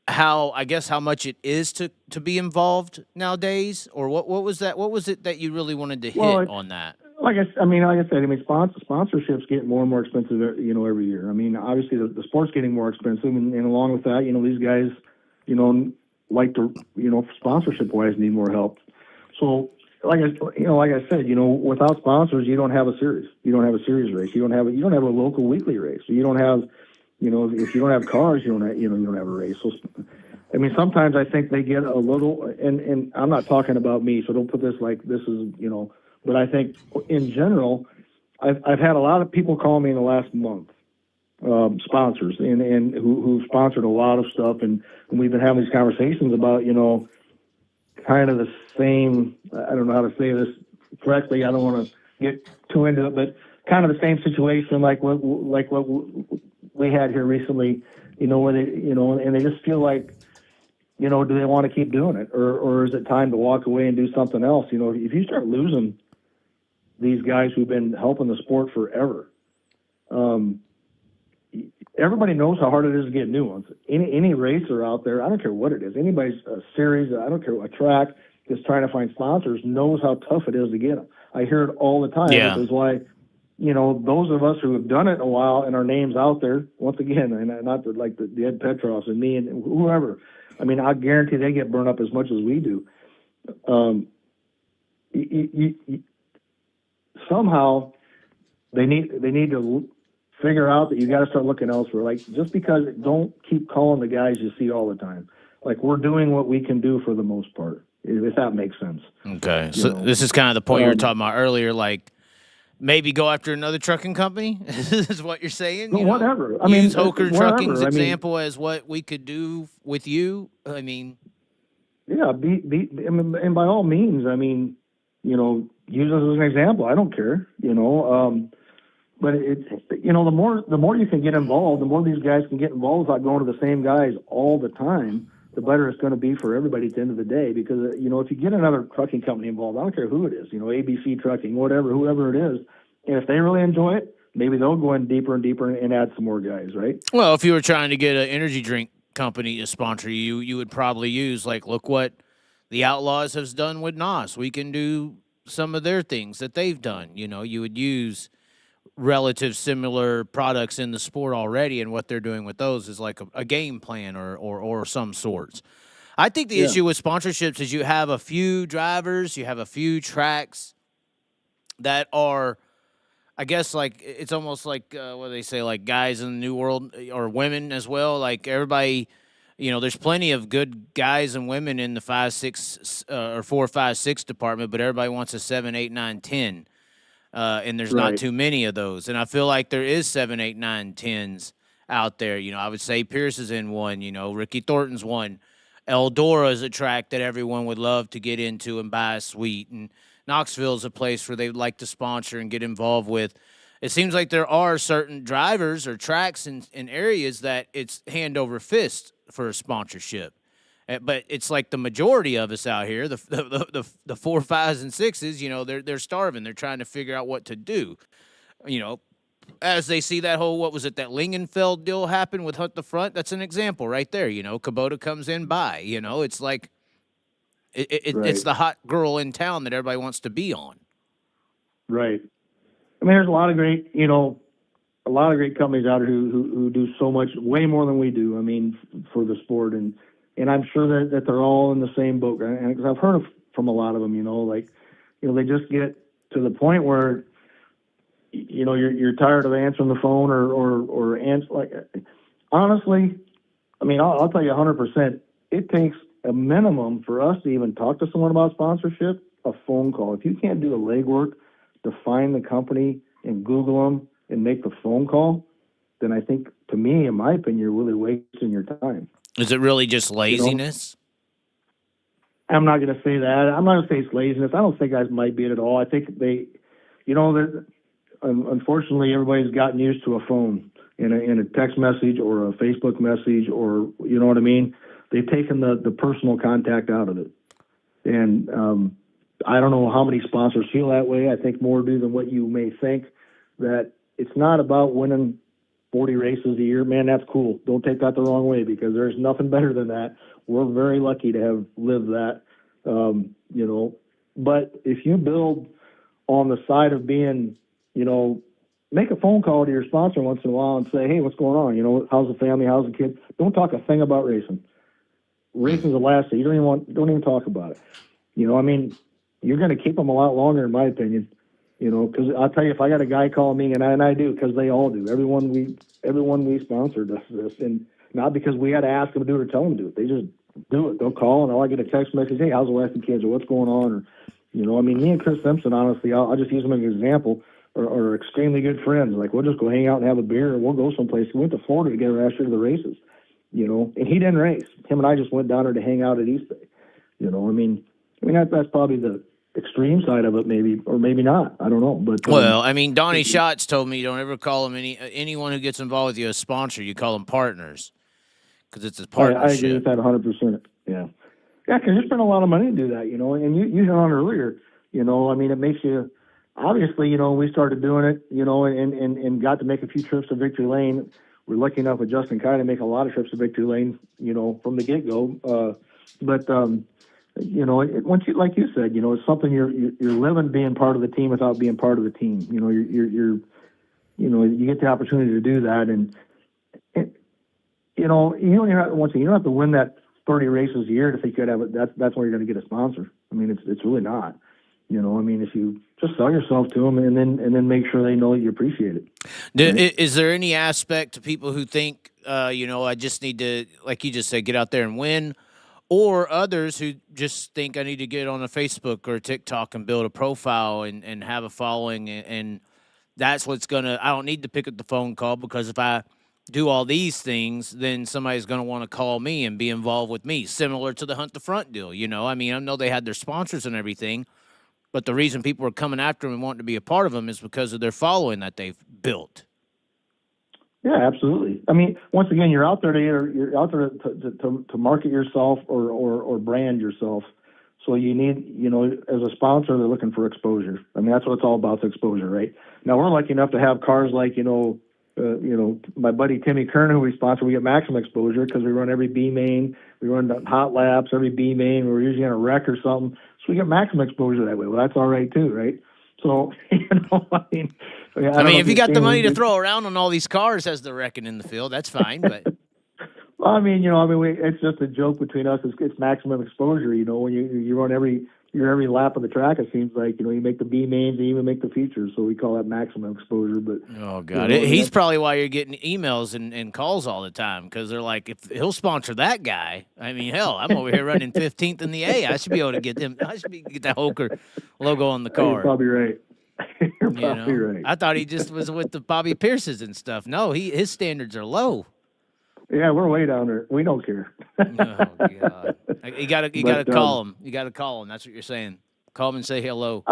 how much it is to be involved nowadays, or what was that? What was it that you really wanted to hit on that? Like I said, sponsorships get more and more expensive, you know, every year. I mean, obviously the sport's getting more expensive, and along with that, you know, these guys, you know, like to, you know, sponsorship wise need more help. So, like I said, you know, without sponsors, you don't have a series. You don't have a series race. You don't have a local weekly race. So you don't have, you know, if you don't have cars, you don't have a race. So, I mean, sometimes I think they get a little, and I'm not talking about me, so don't put this like this is, you know, but I think in general, I've had a lot of people call me in the last month, sponsors, and who sponsored a lot of stuff, and we've been having these conversations about, you know, kind of the same, I don't know how to say this correctly, I don't want to get too into it, but kind of the same situation like what we had here recently, you know, where they, you know, and they just feel like, you know, do they want to keep doing it, or is it time to walk away and do something else? You know, if you start losing these guys who've been helping the sport forever, everybody knows how hard it is to get new ones. Any racer out there, I don't care what it is, anybody's series, I don't care what track is trying to find sponsors, knows how tough it is to get them. I hear it all the time. Yeah. Which is why, you know, those of us who have done it a while and our names out there, once again, and not like the Ed Petros and me and whoever, I mean, I guarantee they get burned up as much as we do. Somehow they need to figure out that you got to start looking elsewhere. Like, just because, don't keep calling the guys you see all the time. Like, we're doing what we can do for the most part, if that makes sense. Okay, so this is kind of the point you were talking about earlier, like maybe go after another trucking company. Is what you're saying? You whatever. I mean, use Hoker Trucking's example as what we could do with you. I mean, yeah, and by all means, I mean, you know, use us as an example. I don't care, you know. But it's, you know, the more you can get involved, the more these guys can get involved without going to the same guys all the time, the better it's going to be for everybody at the end of the day. Because, you know, if you get another trucking company involved, I don't care who it is, you know, ABC Trucking, whoever it is, and if they really enjoy it, maybe they'll go in deeper and deeper and add some more guys, right? Well, if you were trying to get an energy drink company to sponsor you, you would probably use, like, look what the Outlaws has done with NOS. We can do some of their things that they've done. You know, you would use relative similar products in the sport already, and what they're doing with those is like a game plan or some sorts. I think the issue with sponsorships is you have a few drivers, you have a few tracks that are, I guess, like it's almost like what do they say, like guys in the new world or women as well. Like everybody, you know, there's plenty of good guys and women in the 5, 6, or 4, 5, 6 department, but everybody wants a 7, 8, 9, 10. And there's not too many of those. And I feel like there is 7, 8, 9, 10s out there. You know, I would say Pierce is in one. You know, Ricky Thornton's one. Eldora is a track that everyone would love to get into and buy a suite. And Knoxville is a place where they would like to sponsor and get involved with. It seems like there are certain drivers or tracks in areas that it's hand over fist for a sponsorship. But it's like the majority of us out here, the 4, 5s, and 6s, you know, they're starving. They're trying to figure out what to do. You know, as they see that whole, what was it, that Lingenfeld deal happen with Hunt the Front? That's an example right there. You know, Kubota comes in by. You know, it's like it's the hot girl in town that everybody wants to be on. Right. I mean, there's a lot of great, you know, a lot of great companies out here who do so much, way more than we do. I mean, for the sport, and I'm sure that they're all in the same boat. And because I've heard from a lot of them, you know, like, you know, they just get to the point where, you know, you're tired of answering the phone or answer. Like, honestly, I mean, I'll tell you 100%. It takes a minimum for us to even talk to someone about sponsorship, a phone call. If you can't do the legwork to find the company and Google them and make the phone call, then I think, to me, in my opinion, you're really wasting your time. Is it really just laziness? You know? I'm not going to say that. I'm not going to say it's laziness. I don't think guys might be it at all. I think they, you know, unfortunately, everybody's gotten used to a phone and a text message or a Facebook message, or, you know what I mean? They've taken the personal contact out of it. And I don't know how many sponsors feel that way. I think more do than what you may think, that it's not about winning 40 races a year. Man, that's cool. Don't take that the wrong way, because there's nothing better than that. We're very lucky to have lived that, you know. But if you build on the side of being, you know, make a phone call to your sponsor once in a while and say, hey, what's going on? You know, how's the family? How's the kids? Don't talk a thing about racing. Racing's the last thing. You don't even talk about it. You know, I mean, you're going to keep them a lot longer, in my opinion. You know, because I'll tell you, if I got a guy call me, and I do, because they all do. Everyone we sponsor does this, and not because we had to ask them to do it or tell them to do it. They just do it. They'll call, and I'll get a text message, hey, how's the wife and kids, or what's going on, or, you know, I mean, me and Chris Simpson, honestly, I'll just use him as an example, are extremely good friends. Like, we'll just go hang out and have a beer, and we'll go someplace. We went to Florida together last year to the races, you know, and he didn't race. Him and I just went down there to hang out at East Bay. You know, I mean that's probably the extreme side of it, maybe, or maybe not. I don't know. But well, I mean, Donnie Schatz told me you don't ever call them anyone who gets involved with you a sponsor. You call them partners, because it's a partnership. I agree with that 100%. Yeah, because you spend a lot of money to do that, you know. And you hit on earlier, you know. I mean, it makes you, obviously, you know, we started doing it, you know, and got to make a few trips to Victory Lane. We're lucky enough with Justin Kai to make a lot of trips to Victory Lane, you know, from the get go. But you know, once you, like you said, you know, it's something you're living being part of the team without being part of the team. You know, you're you know, you get the opportunity to do that, and you know, you don't have to win that 30 races a year to think you could have it. That's where you're going to get a sponsor. I mean, it's really not. You know, I mean, if you just sell yourself to them and then make sure they know that you appreciate it. Right? Is there any aspect to people who think, you know, I just need to, like you just said, get out there and win? Or others who just think I need to get on a Facebook or a TikTok and build a profile and have a following, and that's what's going to – I don't need to pick up the phone call, because if I do all these things, then somebody's going to want to call me and be involved with me, similar to the Hunt the Front deal, you know. I mean, I know they had their sponsors and everything, but the reason people are coming after them and wanting to be a part of them is because of their following that they've built. Yeah, absolutely. I mean, once again, you're out there to market yourself or brand yourself. So you need, you know, as a sponsor, they're looking for exposure. I mean, that's what it's all about, exposure, right? Now, we're lucky enough to have cars like, you know, my buddy Timmy Kerner, who we sponsor, we get maximum exposure because we run every B main, we run the hot laps, every B main. We're usually on a wreck or something, so we get maximum exposure that way. Well, that's all right too, right? So I mean, if you got the money to throw around on all these cars as they're wrecking in the field, that's fine. But well, it's just a joke between us. It's maximum exposure. When you run every lap of the track, it seems like you make the B mains and even make the features. So we call that maximum exposure. But oh god, he's probably why you're getting emails and calls all the time, because they're like, if he'll sponsor that guy, hell, I'm over here running 15th in the A. I should be able to get him. I should get that Hoker logo on the car. You're probably right. You're probably right. I thought he just was with the Bobby Pierces and stuff. No, his standards are low. Yeah, we're way down there. We don't care. Oh god, you gotta call him. You gotta call him. That's what you're saying. Call him and say hello.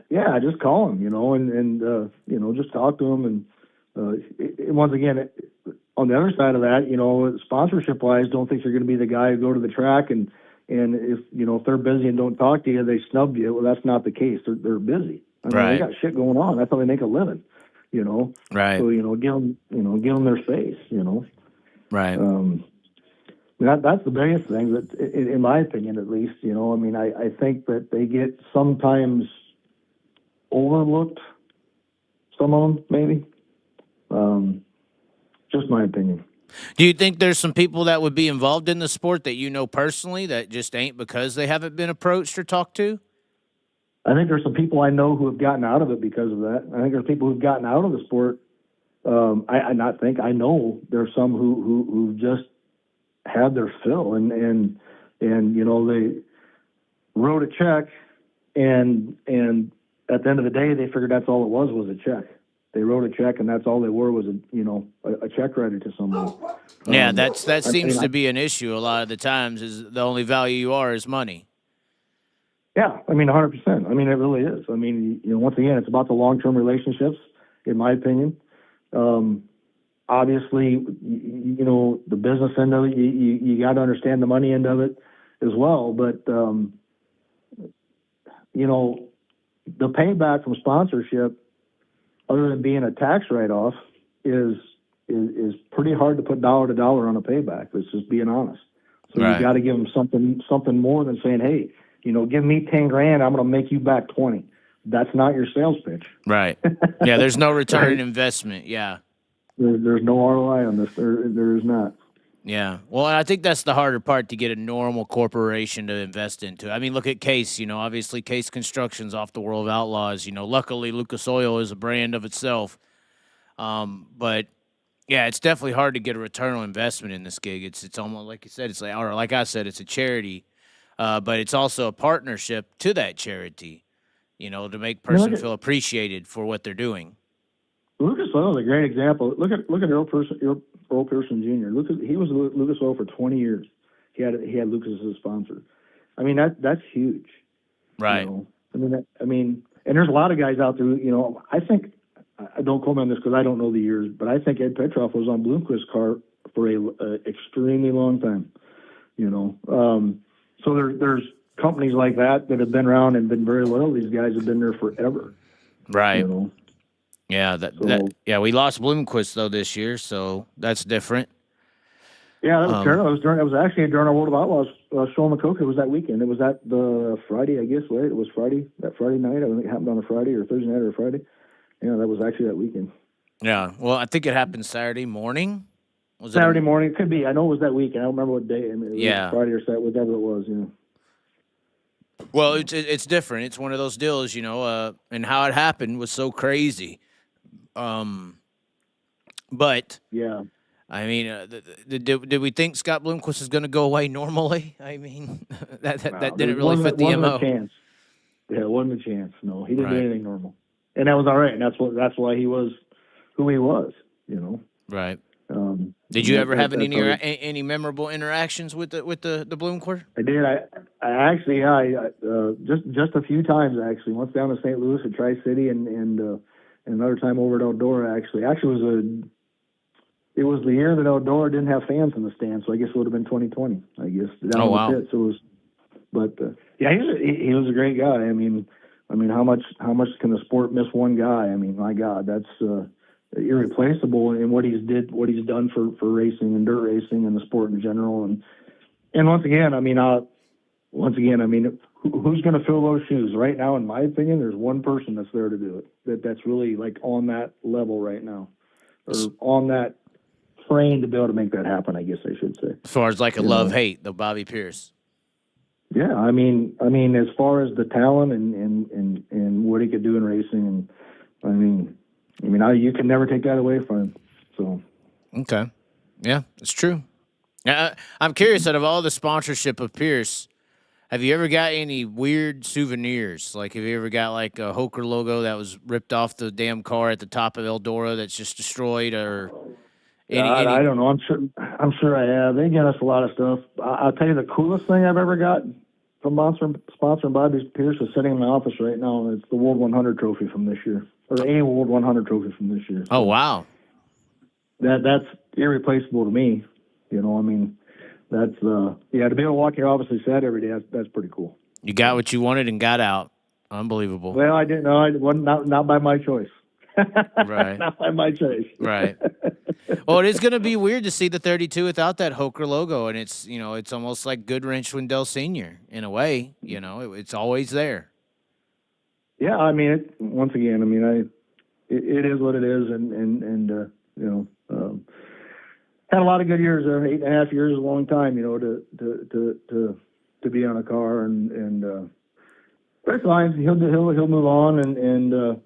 Yeah, just call him. And just talk to him. And once again, on the other side of that, sponsorship wise, don't think you're going to be the guy who go to the track and if they're busy and don't talk to you, they snub you. Well, that's not the case. They're busy. Right. They got shit going on. That's how they make a living. Right. So give them their space. Right. That's the biggest thing, that, in my opinion, at least. I think that they get sometimes overlooked. Some of them, maybe. Just my opinion. Do you think there's some people that would be involved in the sport that personally that just ain't because they haven't been approached or talked to? I think there's some people I know who have gotten out of it because of that. I think there's people who've gotten out of the sport. I know there's some who just had their fill and they wrote a check and at the end of the day they figured that's all it was a check. They wrote a check and that's all they were was a check writer to someone. Yeah, that seems to be an issue a lot of the times, is the only value you are is money. Yeah, 100%. It really is. Once again, it's about the long-term relationships, in my opinion. Obviously, the business end of it, you got to understand the money end of it as well. But, the payback from sponsorship, other than being a tax write-off, is pretty hard to put dollar to dollar on a payback. Let's just being honest. So right. You got to give them something more than saying, hey, give me 10 grand, I'm going to make you back 20. That's not your sales pitch. Right. Yeah, there's no return on investment. Yeah. There's no ROI on this. There is not. Yeah. Well, I think that's the harder part, to get a normal corporation to invest into. Look at Case. Obviously Case Construction's off the World of Outlaws. Luckily Lucas Oil is a brand of itself. But yeah, it's definitely hard to get a return on investment in this gig. It's almost like you said. It's like I said, it's a charity, but it's also a partnership to that charity. To make person feel appreciated for what they're doing. Lucas Oil is a great example. Look at Earl Pearson Jr. He was Lucas Oil for 20 years. He had Lucas as a sponsor. That's huge. Right. And there's a lot of guys out there. I think, I don't quote me on this because I don't know the years, but I think Ed Petroff was on Bloomquist's car for a extremely long time. So there's companies like that have been around and been very loyal. These guys have been there forever. Right. Yeah, we lost Bloomquist though this year, so that's different. Yeah, that was terrible. It was actually during our World of Outlaws show in McCook. It was that weekend. It was that the Friday, I guess, right? It was Friday, that Friday night. I think it happened on a Friday or Thursday night or Friday. Yeah, that was actually that weekend. Yeah, well, I think it happened Saturday morning. Saturday morning, it could be. I know it was that weekend. I don't remember what day. It was Friday or Saturday, whatever it was. Well, it's different. It's one of those deals, and how it happened was so crazy. But yeah, did we think Scott Bloomquist is going to go away normally? That didn't really fit the MO. Wasn't a chance. Yeah, it wasn't a chance. No, he didn't do anything normal, and that was all right. And that's why he was who he was. Right. Did you ever have any memorable interactions with the Bloomquist? I did. I actually just a few times actually. Once down to St. Louis at Tri-City and another time over at Eldora actually. It was the year that Eldora didn't have fans in the stands, so I guess it would have been 2020. I guess down in the pit. So it was, but yeah, he was a great guy. How much can the sport miss one guy? My God, irreplaceable in what he's done for racing and dirt racing and the sport in general. And once again, I mean, who's going to fill those shoes right now? In my opinion, there's one person that's there to do it. That's really like on that level right now, or on that train to be able to make that happen, I guess I should say. As far as like a love-hate, the Bobby Pierce. Yeah, I mean, as far as the talent and what he could do in racing, and you can never take that away from him. So. Okay. Yeah, it's true. I'm curious, out of all the sponsorship of Pierce, have you ever got any weird souvenirs? Like, have you ever got like a Hoker logo that was ripped off the damn car at the top of Eldora that's just destroyed, or I don't know. I'm sure I have. They get us a lot of stuff. I'll tell you the coolest thing I've ever got from sponsoring Bobby Pierce is sitting in my office right now. It's the World 100 trophy from this year, or a World 100 trophy from this year. So oh wow, that's irreplaceable to me. You know, I mean, that's to be able to walk your office and set every day. That's pretty cool. You got what you wanted and got out. Unbelievable. Well, I didn't know. I wasn't not by my choice. Right. Not by my choice. Right. Well, it is going to be weird to see the 32 without that Hoker logo, and it's almost like Goodwrench Wendell Sr. in a way. You know, it's always there. Yeah, I mean, once again, I mean, it is what it is, and had a lot of good years there. 8.5 years is a long time, you know, to be on a car, and but it's fine. He'll move on and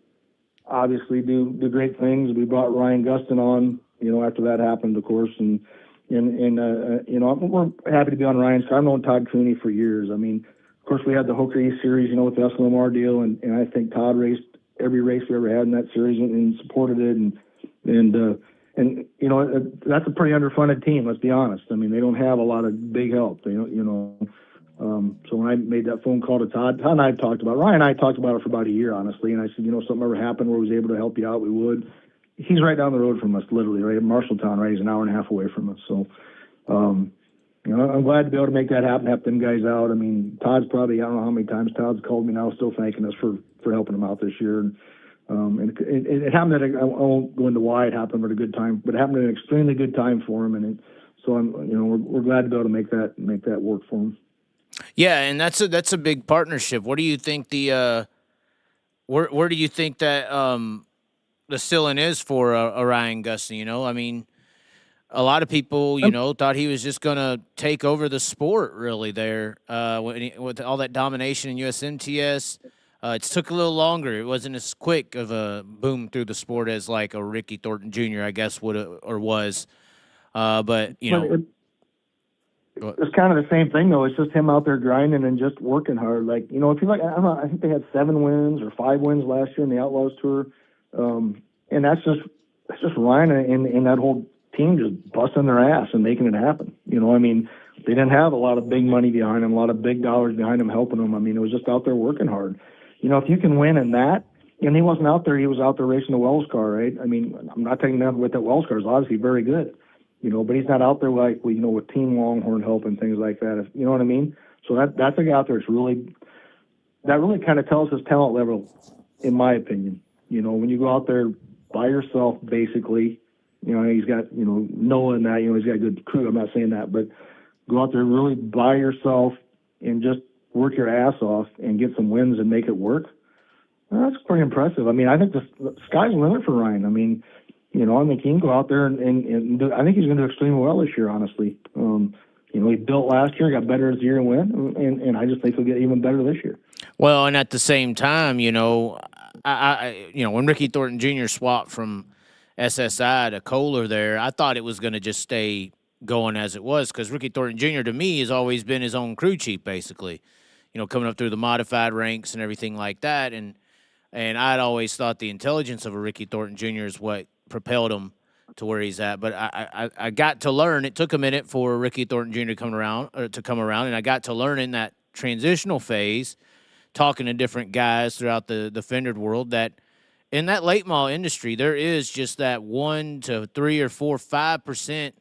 obviously do great things. We brought Ryan Gustin on, you know, after that happened, of course, and you know, we're happy to be on Ryan's car. I've known Todd Cooney for years. I mean, of course, we had the Hoker East Series, you know, with the SLMR deal, and I think Todd raced every race we ever had in that series and supported it, and you know, that's a pretty underfunded team. Let's be honest. I mean, they don't have a lot of big help. They don't, you know. So when I made that phone call to Todd and I talked about it. Ryan and I talked about it for about a year, honestly. And I said, you know, something ever happened where we was able to help you out, we would. He's right down the road from us, literally, right in Marshalltown, right? He's an hour and a half away from us. So, you know, I'm glad to be able to make that happen, help them guys out. I mean, Todd's probably, I don't know how many times Todd's called me now, still thanking us for helping him out this year. And it happened at I won't go into why it happened at a good time, but it happened at an extremely good time for him. And so we're glad to be able to make that work for him. Yeah, and that's a big partnership. What do you think where do you think that the ceiling is for a Ryan Gustin? You know, I mean, a lot of people, you know, thought he was just going to take over the sport really there with all that domination in USMTS. It took a little longer. It wasn't as quick of a boom through the sport as like a Ricky Thornton Jr., I guess, would or was. But, you know. It's kind of the same thing, though. It's just him out there grinding and just working hard. Like, you know, if you like, I don't know, I think they had 7 wins or 5 wins last year in the Outlaws Tour. And that's just Ryan and that whole team just busting their ass and making it happen. You know, I mean, they didn't have a lot of big money behind them, a lot of big dollars behind them helping them. I mean, it was just out there working hard. You know, if you can win in that, and he wasn't out there, he was out there racing the Wells car, right? I mean, I'm not taking that with that Wells car. It's obviously very good. You know, but he's not out there like, you know, with Team Longhorn help and things like that. You know what I mean? So that's a guy out there. That really kind of tells his talent level, in my opinion. You know, when you go out there by yourself, basically, you know, he's got, you know, Noah and that, you know, he's got a good crew. I'm not saying that, but go out there really by yourself and just work your ass off and get some wins and make it work. Well, that's pretty impressive. I mean, I think the sky's the limit for Ryan. I mean, you know, I think he can go out there and do, I think he's going to do extremely well this year, honestly. You know, he built last year, got better as the year went, and I just think he'll get even better this year. Well, and at the same time, you know, you know, when Ricky Thornton Jr. swapped from SSI to Kohler there, I thought it was going to just stay going as it was because Ricky Thornton Jr. to me has always been his own crew chief, basically. You know, coming up through the modified ranks and everything like that, and I'd always thought the intelligence of a Ricky Thornton Jr. is what propelled him to where he's at. But I got to learn. It took a minute for Ricky Thornton Jr. to come around, and I got to learn in that transitional phase, talking to different guys throughout the fendered world, that in that late model industry, there is just that 1 to 3 or 4, 5%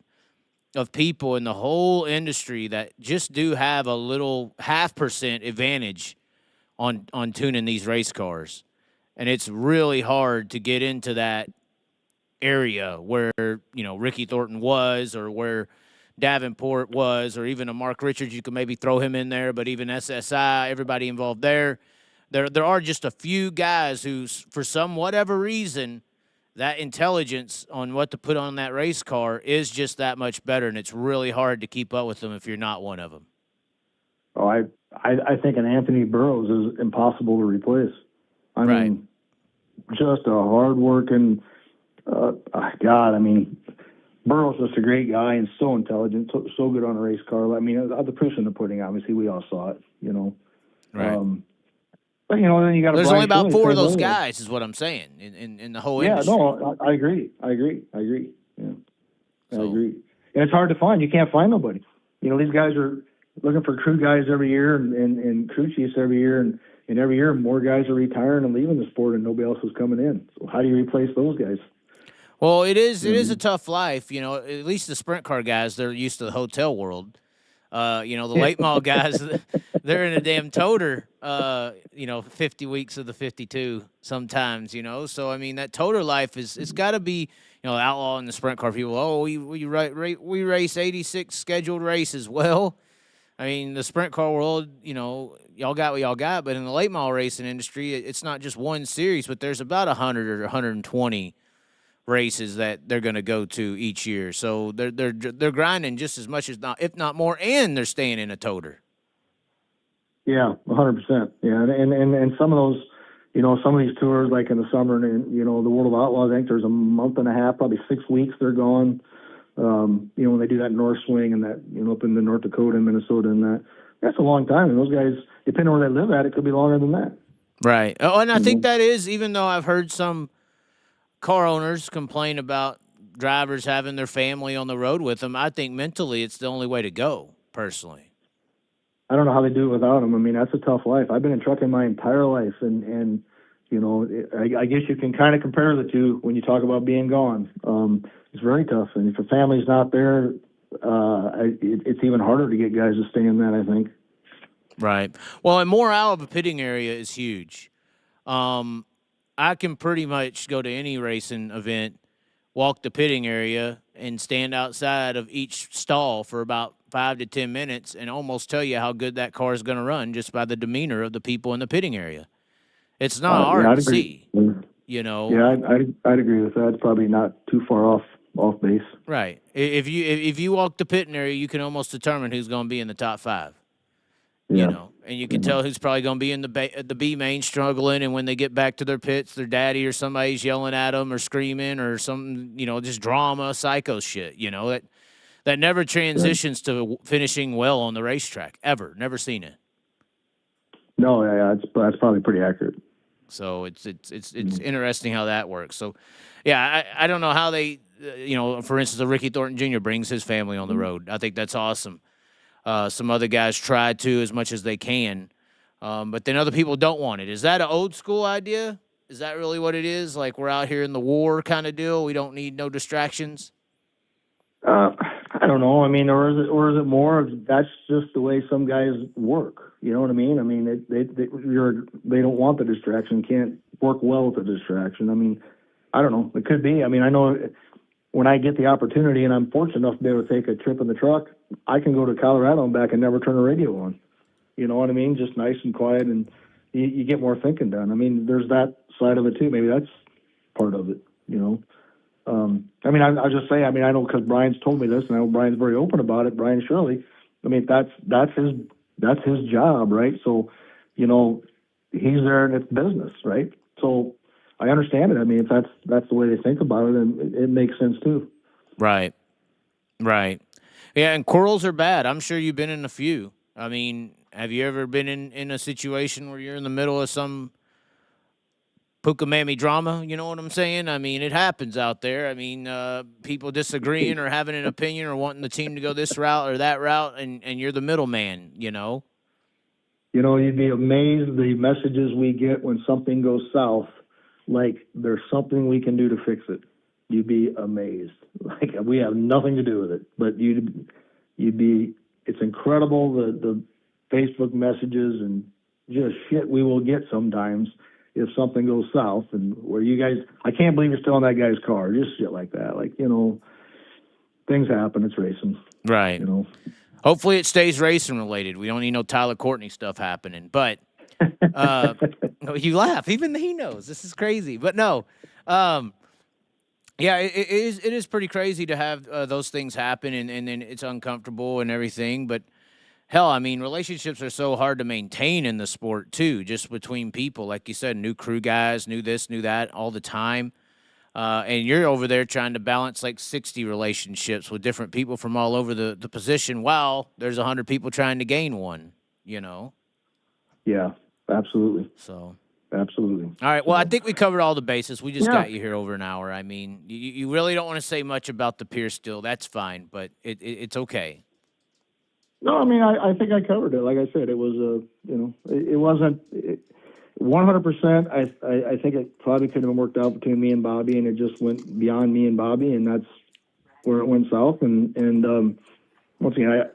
of people in the whole industry that just do have a little 0.5% advantage on tuning these race cars. And it's really hard to get into that area where, Ricky Thornton was, or where Davenport was, or even a Mark Richards. You could maybe throw him in there, but even SSI, everybody involved there. There are just a few guys who, for whatever reason, that intelligence on what to put on that race car is just that much better, and it's really hard to keep up with them if you're not one of them. Oh, I think an Anthony Burroughs is impossible to replace. I mean, just a hard-working God. I mean, Burroughs is just a great guy and so intelligent, so good on a race car. I mean, the proof in the pudding. Obviously, we all saw it. Right. But then you got. There's only about 4 of those guys, is what I'm saying, in the whole industry. Yeah, no, I agree. Yeah, I agree. And it's hard to find. You can't find nobody. These guys are looking for crew guys every year and crew chiefs every year, and every year more guys are retiring and leaving the sport, and nobody else is coming in. So how do you replace those guys? Well, it is a tough life. At least the sprint car guys, they're used to the hotel world. The late model guys, they're in a damn toter, 50 weeks of the 52 sometimes, So, I mean, that toter life it's got to be, outlaw in the sprint car people. Oh, we race 86 scheduled races. Well, I mean, the sprint car world, y'all got what y'all got. But in the late model racing industry, it's not just one series, but there's about 100 or 120 races that they're going to go to each year. So they're grinding just as much as if not more, and they're staying in a toter. Yeah, 100%. Yeah, and some of those, some of these tours, like in the summer, and the World of Outlaws, I think there's a month and a half, probably 6 weeks they're gone. When they do that North Swing and that, up in the North Dakota and Minnesota, and that's a long time. And those guys, depending on where they live at, it could be longer than that. Right. Oh, and I think that is, even though I've heard some car owners complain about drivers having their family on the road with them, I think mentally it's the only way to go, personally. I don't know how they do it without them. I mean, that's a tough life. I've been in trucking my entire life, and I guess you can kind of compare the two when you talk about being gone. It's very tough, and if your family's not there, it's even harder to get guys to stay in that, I think. Right. Well, and morale of a pitting area is huge. I can pretty much go to any racing event, walk the pitting area, and stand outside of each stall for about 5 to 10 minutes and almost tell you how good that car is going to run just by the demeanor of the people in the pitting area. It's not hard to see, Yeah, I'd agree with that. It's probably not too far off base. Right. If you walk the pitting area, you can almost determine who's going to be in the top 5. Yeah. And you can tell who's probably going to be in the B main struggling, and when they get back to their pits, their daddy or somebody's yelling at them or screaming or something, just drama, psycho shit, that never transitions to finishing well on the racetrack, ever. Never seen it. No, yeah, that's probably pretty accurate. So it's interesting how that works. So, yeah, I don't know how they, for instance, Ricky Thornton Jr. brings his family on the road. I think that's awesome. Some other guys try to as much as they can, but then other people don't want it. Is that an old school idea? Is that really what it is? Like we're out here in the war kind of deal? We don't need no distractions? I don't know. I mean, or is it more of that's just the way some guys work? You know what I mean? I mean, they don't want the distraction, can't work well with the distraction. I mean, I don't know. It could be. I mean, I know when I get the opportunity and I'm fortunate enough to be able to take a trip in the truck, I can go to Colorado and back and never turn the radio on. You know what I mean? Just nice and quiet, and you get more thinking done. I mean, there's that side of it too. Maybe that's part of it, I mean, I'll just say, I mean, I know because Brian's told me this, and I know Brian's very open about it, Brian Shirley. I mean, that's his job, right? So, he's there and it's business, right? So I understand it. I mean, if that's the way they think about it, and it makes sense too. Right. Yeah, and quarrels are bad. I'm sure you've been in a few. I mean, have you ever been in a situation where you're in the middle of some Pukamami drama, you know what I'm saying? I mean, it happens out there. I mean, people disagreeing or having an opinion or wanting the team to go this route or that route, and you're the middleman, You'd be amazed the messages we get when something goes south, like there's something we can do to fix it. You'd be amazed. Like we have nothing to do with it, but it's incredible the Facebook messages and just shit we will get sometimes. if something goes south, and where you guys, I can't believe you're still in that guy's car, just shit like that. Like, things happen. It's racing. Right. Hopefully it stays racing related. We don't need no Tyler Courtney stuff happening. But you laugh. Even he knows. This is crazy. But no. Yeah, it is pretty crazy to have those things happen, and then it's uncomfortable and everything. But hell, I mean, relationships are so hard to maintain in the sport too, just between people. Like you said, new crew guys, new this, new that, all the time. And you're over there trying to balance like 60 relationships with different people from all over the position while there's 100 people trying to gain one, Yeah, absolutely. So. Absolutely. All right. Well, I think we covered all the bases. We just got you here over an hour. I mean, you really don't want to say much about the Pierce still. That's fine, but it's okay. No, I mean, I think I covered it. Like I said, it was, it wasn't 100%. I think it probably could have been worked out between me and Bobby, and it just went beyond me and Bobby, and that's where it went south. And once again,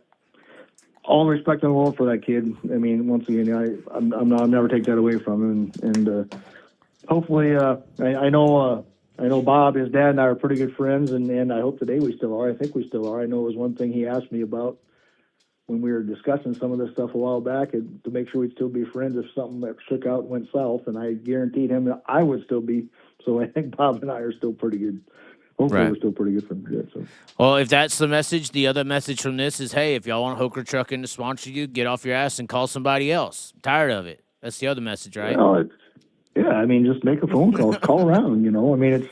all respect in the world for that kid. I mean, once again, I'll never take that away from him. And hopefully, I know Bob, his dad, and I are pretty good friends, and I hope today we still are. I think we still are. I know it was one thing he asked me about when we were discussing some of this stuff a while back, to make sure we'd still be friends if something that shook out and went south. And I guaranteed him that I would still be. So I think Bob and I are still pretty good. Hopefully we're still pretty good from good. So. Well, if that's the message, the other message from this is, hey, if y'all want Hoker Trucking to sponsor you, get off your ass and call somebody else. I'm tired of it. That's the other message, right? I mean, just make a phone call. Call around, I mean, it's,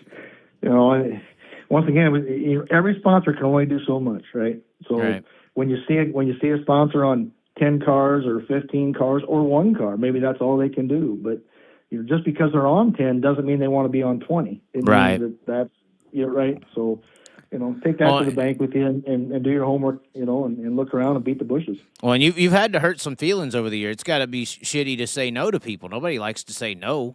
once again, every sponsor can only do so much, right? So when you see a sponsor on 10 cars or 15 cars or one car, maybe that's all they can do. But just because they're on 10 doesn't mean they want to be on 20. It means that's right. So, take that to the bank with you and do your homework, and look around and beat the bushes. Well, and you've had to hurt some feelings over the year. It's got to be shitty to say no to people. Nobody likes to say no,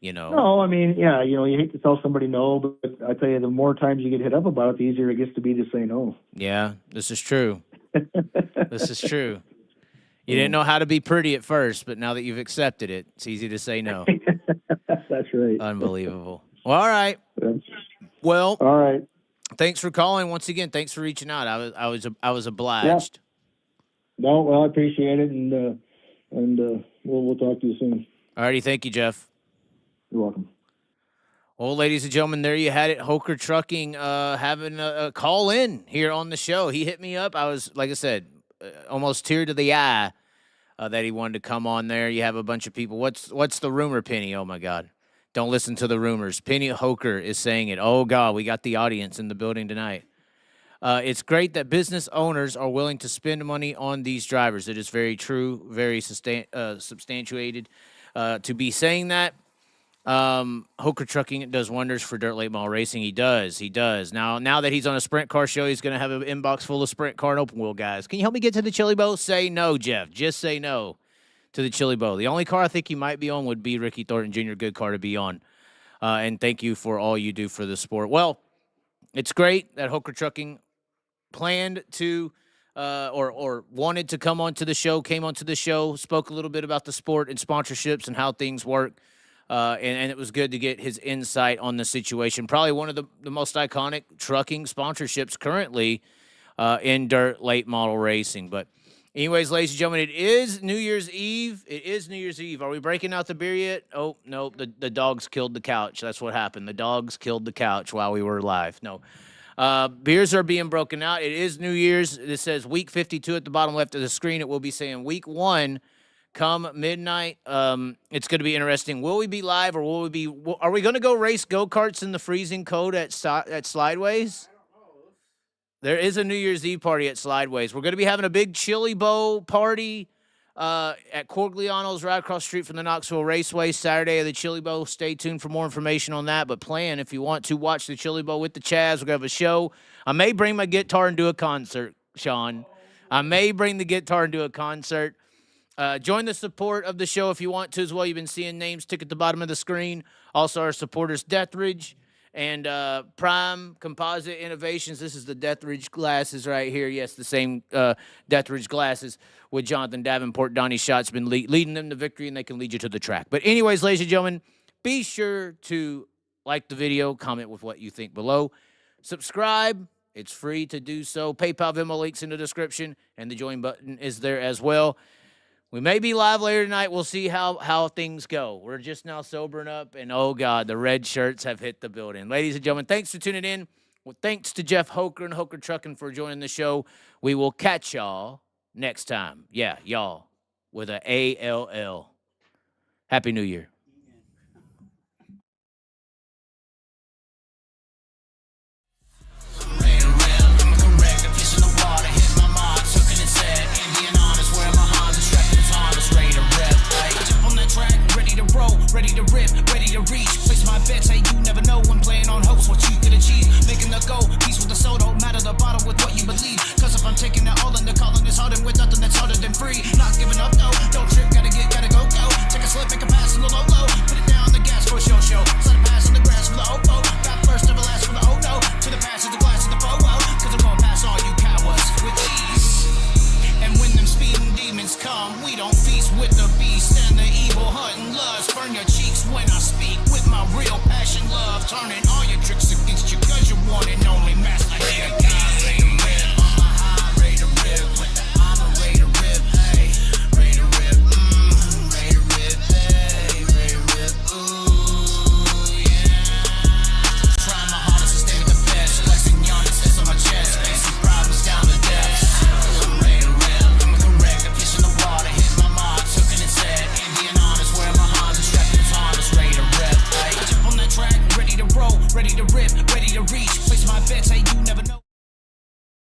No, I mean, you hate to tell somebody no, but I tell you, the more times you get hit up about it, the easier it gets to be to say no. Yeah, this is true. This is true. You didn't know how to be pretty at first, but now that you've accepted it, it's easy to say no. That's right. Unbelievable. Well, all right. Well, all right. Thanks for calling once again. Thanks for reaching out. I was obliged. Yeah. No, well, I appreciate it, and we'll talk to you soon. All righty. Thank you, Jeff. You're welcome. Well, ladies and gentlemen, there you had it. Hoker Trucking having a call in here on the show. He hit me up. I was, like I said, almost tear to the eye that he wanted to come on there. You have a bunch of people. What's the rumor, Penny? Oh, my God. Don't listen to the rumors. Penny Hoker is saying it. Oh, God, we got the audience in the building tonight. It's great that business owners are willing to spend money on these drivers. It is very true, very substantiated. To be saying that, Hoker Trucking does wonders for dirt late model racing. He does. Now that he's on a sprint car show, he's going to have an inbox full of sprint car and open wheel guys. Can you help me get to the Chili Bowl? Say no, Jeff. Just say no to the Chili Bowl. The only car I think he might be on would be Ricky Thornton Jr., good car to be on. And thank you for all you do for the sport. Well, it's great that Hoker Trucking planned to or wanted to come onto the show, came onto the show, spoke a little bit about the sport and sponsorships and how things work. And it was good to get his insight on the situation. Probably one of the most iconic trucking sponsorships currently in dirt late model racing. But anyways, ladies and gentlemen, it is New Year's Eve. Are we breaking out the beer yet? Oh, no, the dogs killed the couch. That's what happened. The dogs killed the couch while we were live. No. Beers are being broken out. It is New Year's. It says week 52 at the bottom left of the screen. It will be saying week 1 come midnight. It's going to be interesting. Will we be live, or are we going to go race go-karts in the freezing cold at Slideways? There is a New Year's Eve party at Slideways. We're going to be having a big chili bowl party at Corgliano's right across the street from the Knoxville Raceway, Saturday of the Chili Bowl. Stay tuned for more information on that, but plan if you want to watch the Chili Bowl with the Chaz. We're going to have a show. I may bring my guitar and do a concert, Sean. I may bring the guitar and do a concert. Join the support of the show if you want to as well. You've been seeing names tick at the bottom of the screen. Also, our supporters, Deathridge And Prime Composite Innovations, this is the Deathridge glasses right here. Yes, the same Deathridge glasses with Jonathan Davenport. Donnie Schott's been leading them to victory, and they can lead you to the track. But anyways, ladies and gentlemen, be sure to like the video, comment with what you think below. Subscribe. It's free to do so. PayPal, Venmo links in the description, and the join button is there as well. We may be live later tonight. We'll see how things go. We're just now sobering up, and, oh, God, the red shirts have hit the building. Ladies and gentlemen, thanks for tuning in. Well, thanks to Jeff Hoker and Hoker Trucking for joining the show. We will catch y'all next time. Yeah, y'all, with a ALL. Happy New Year.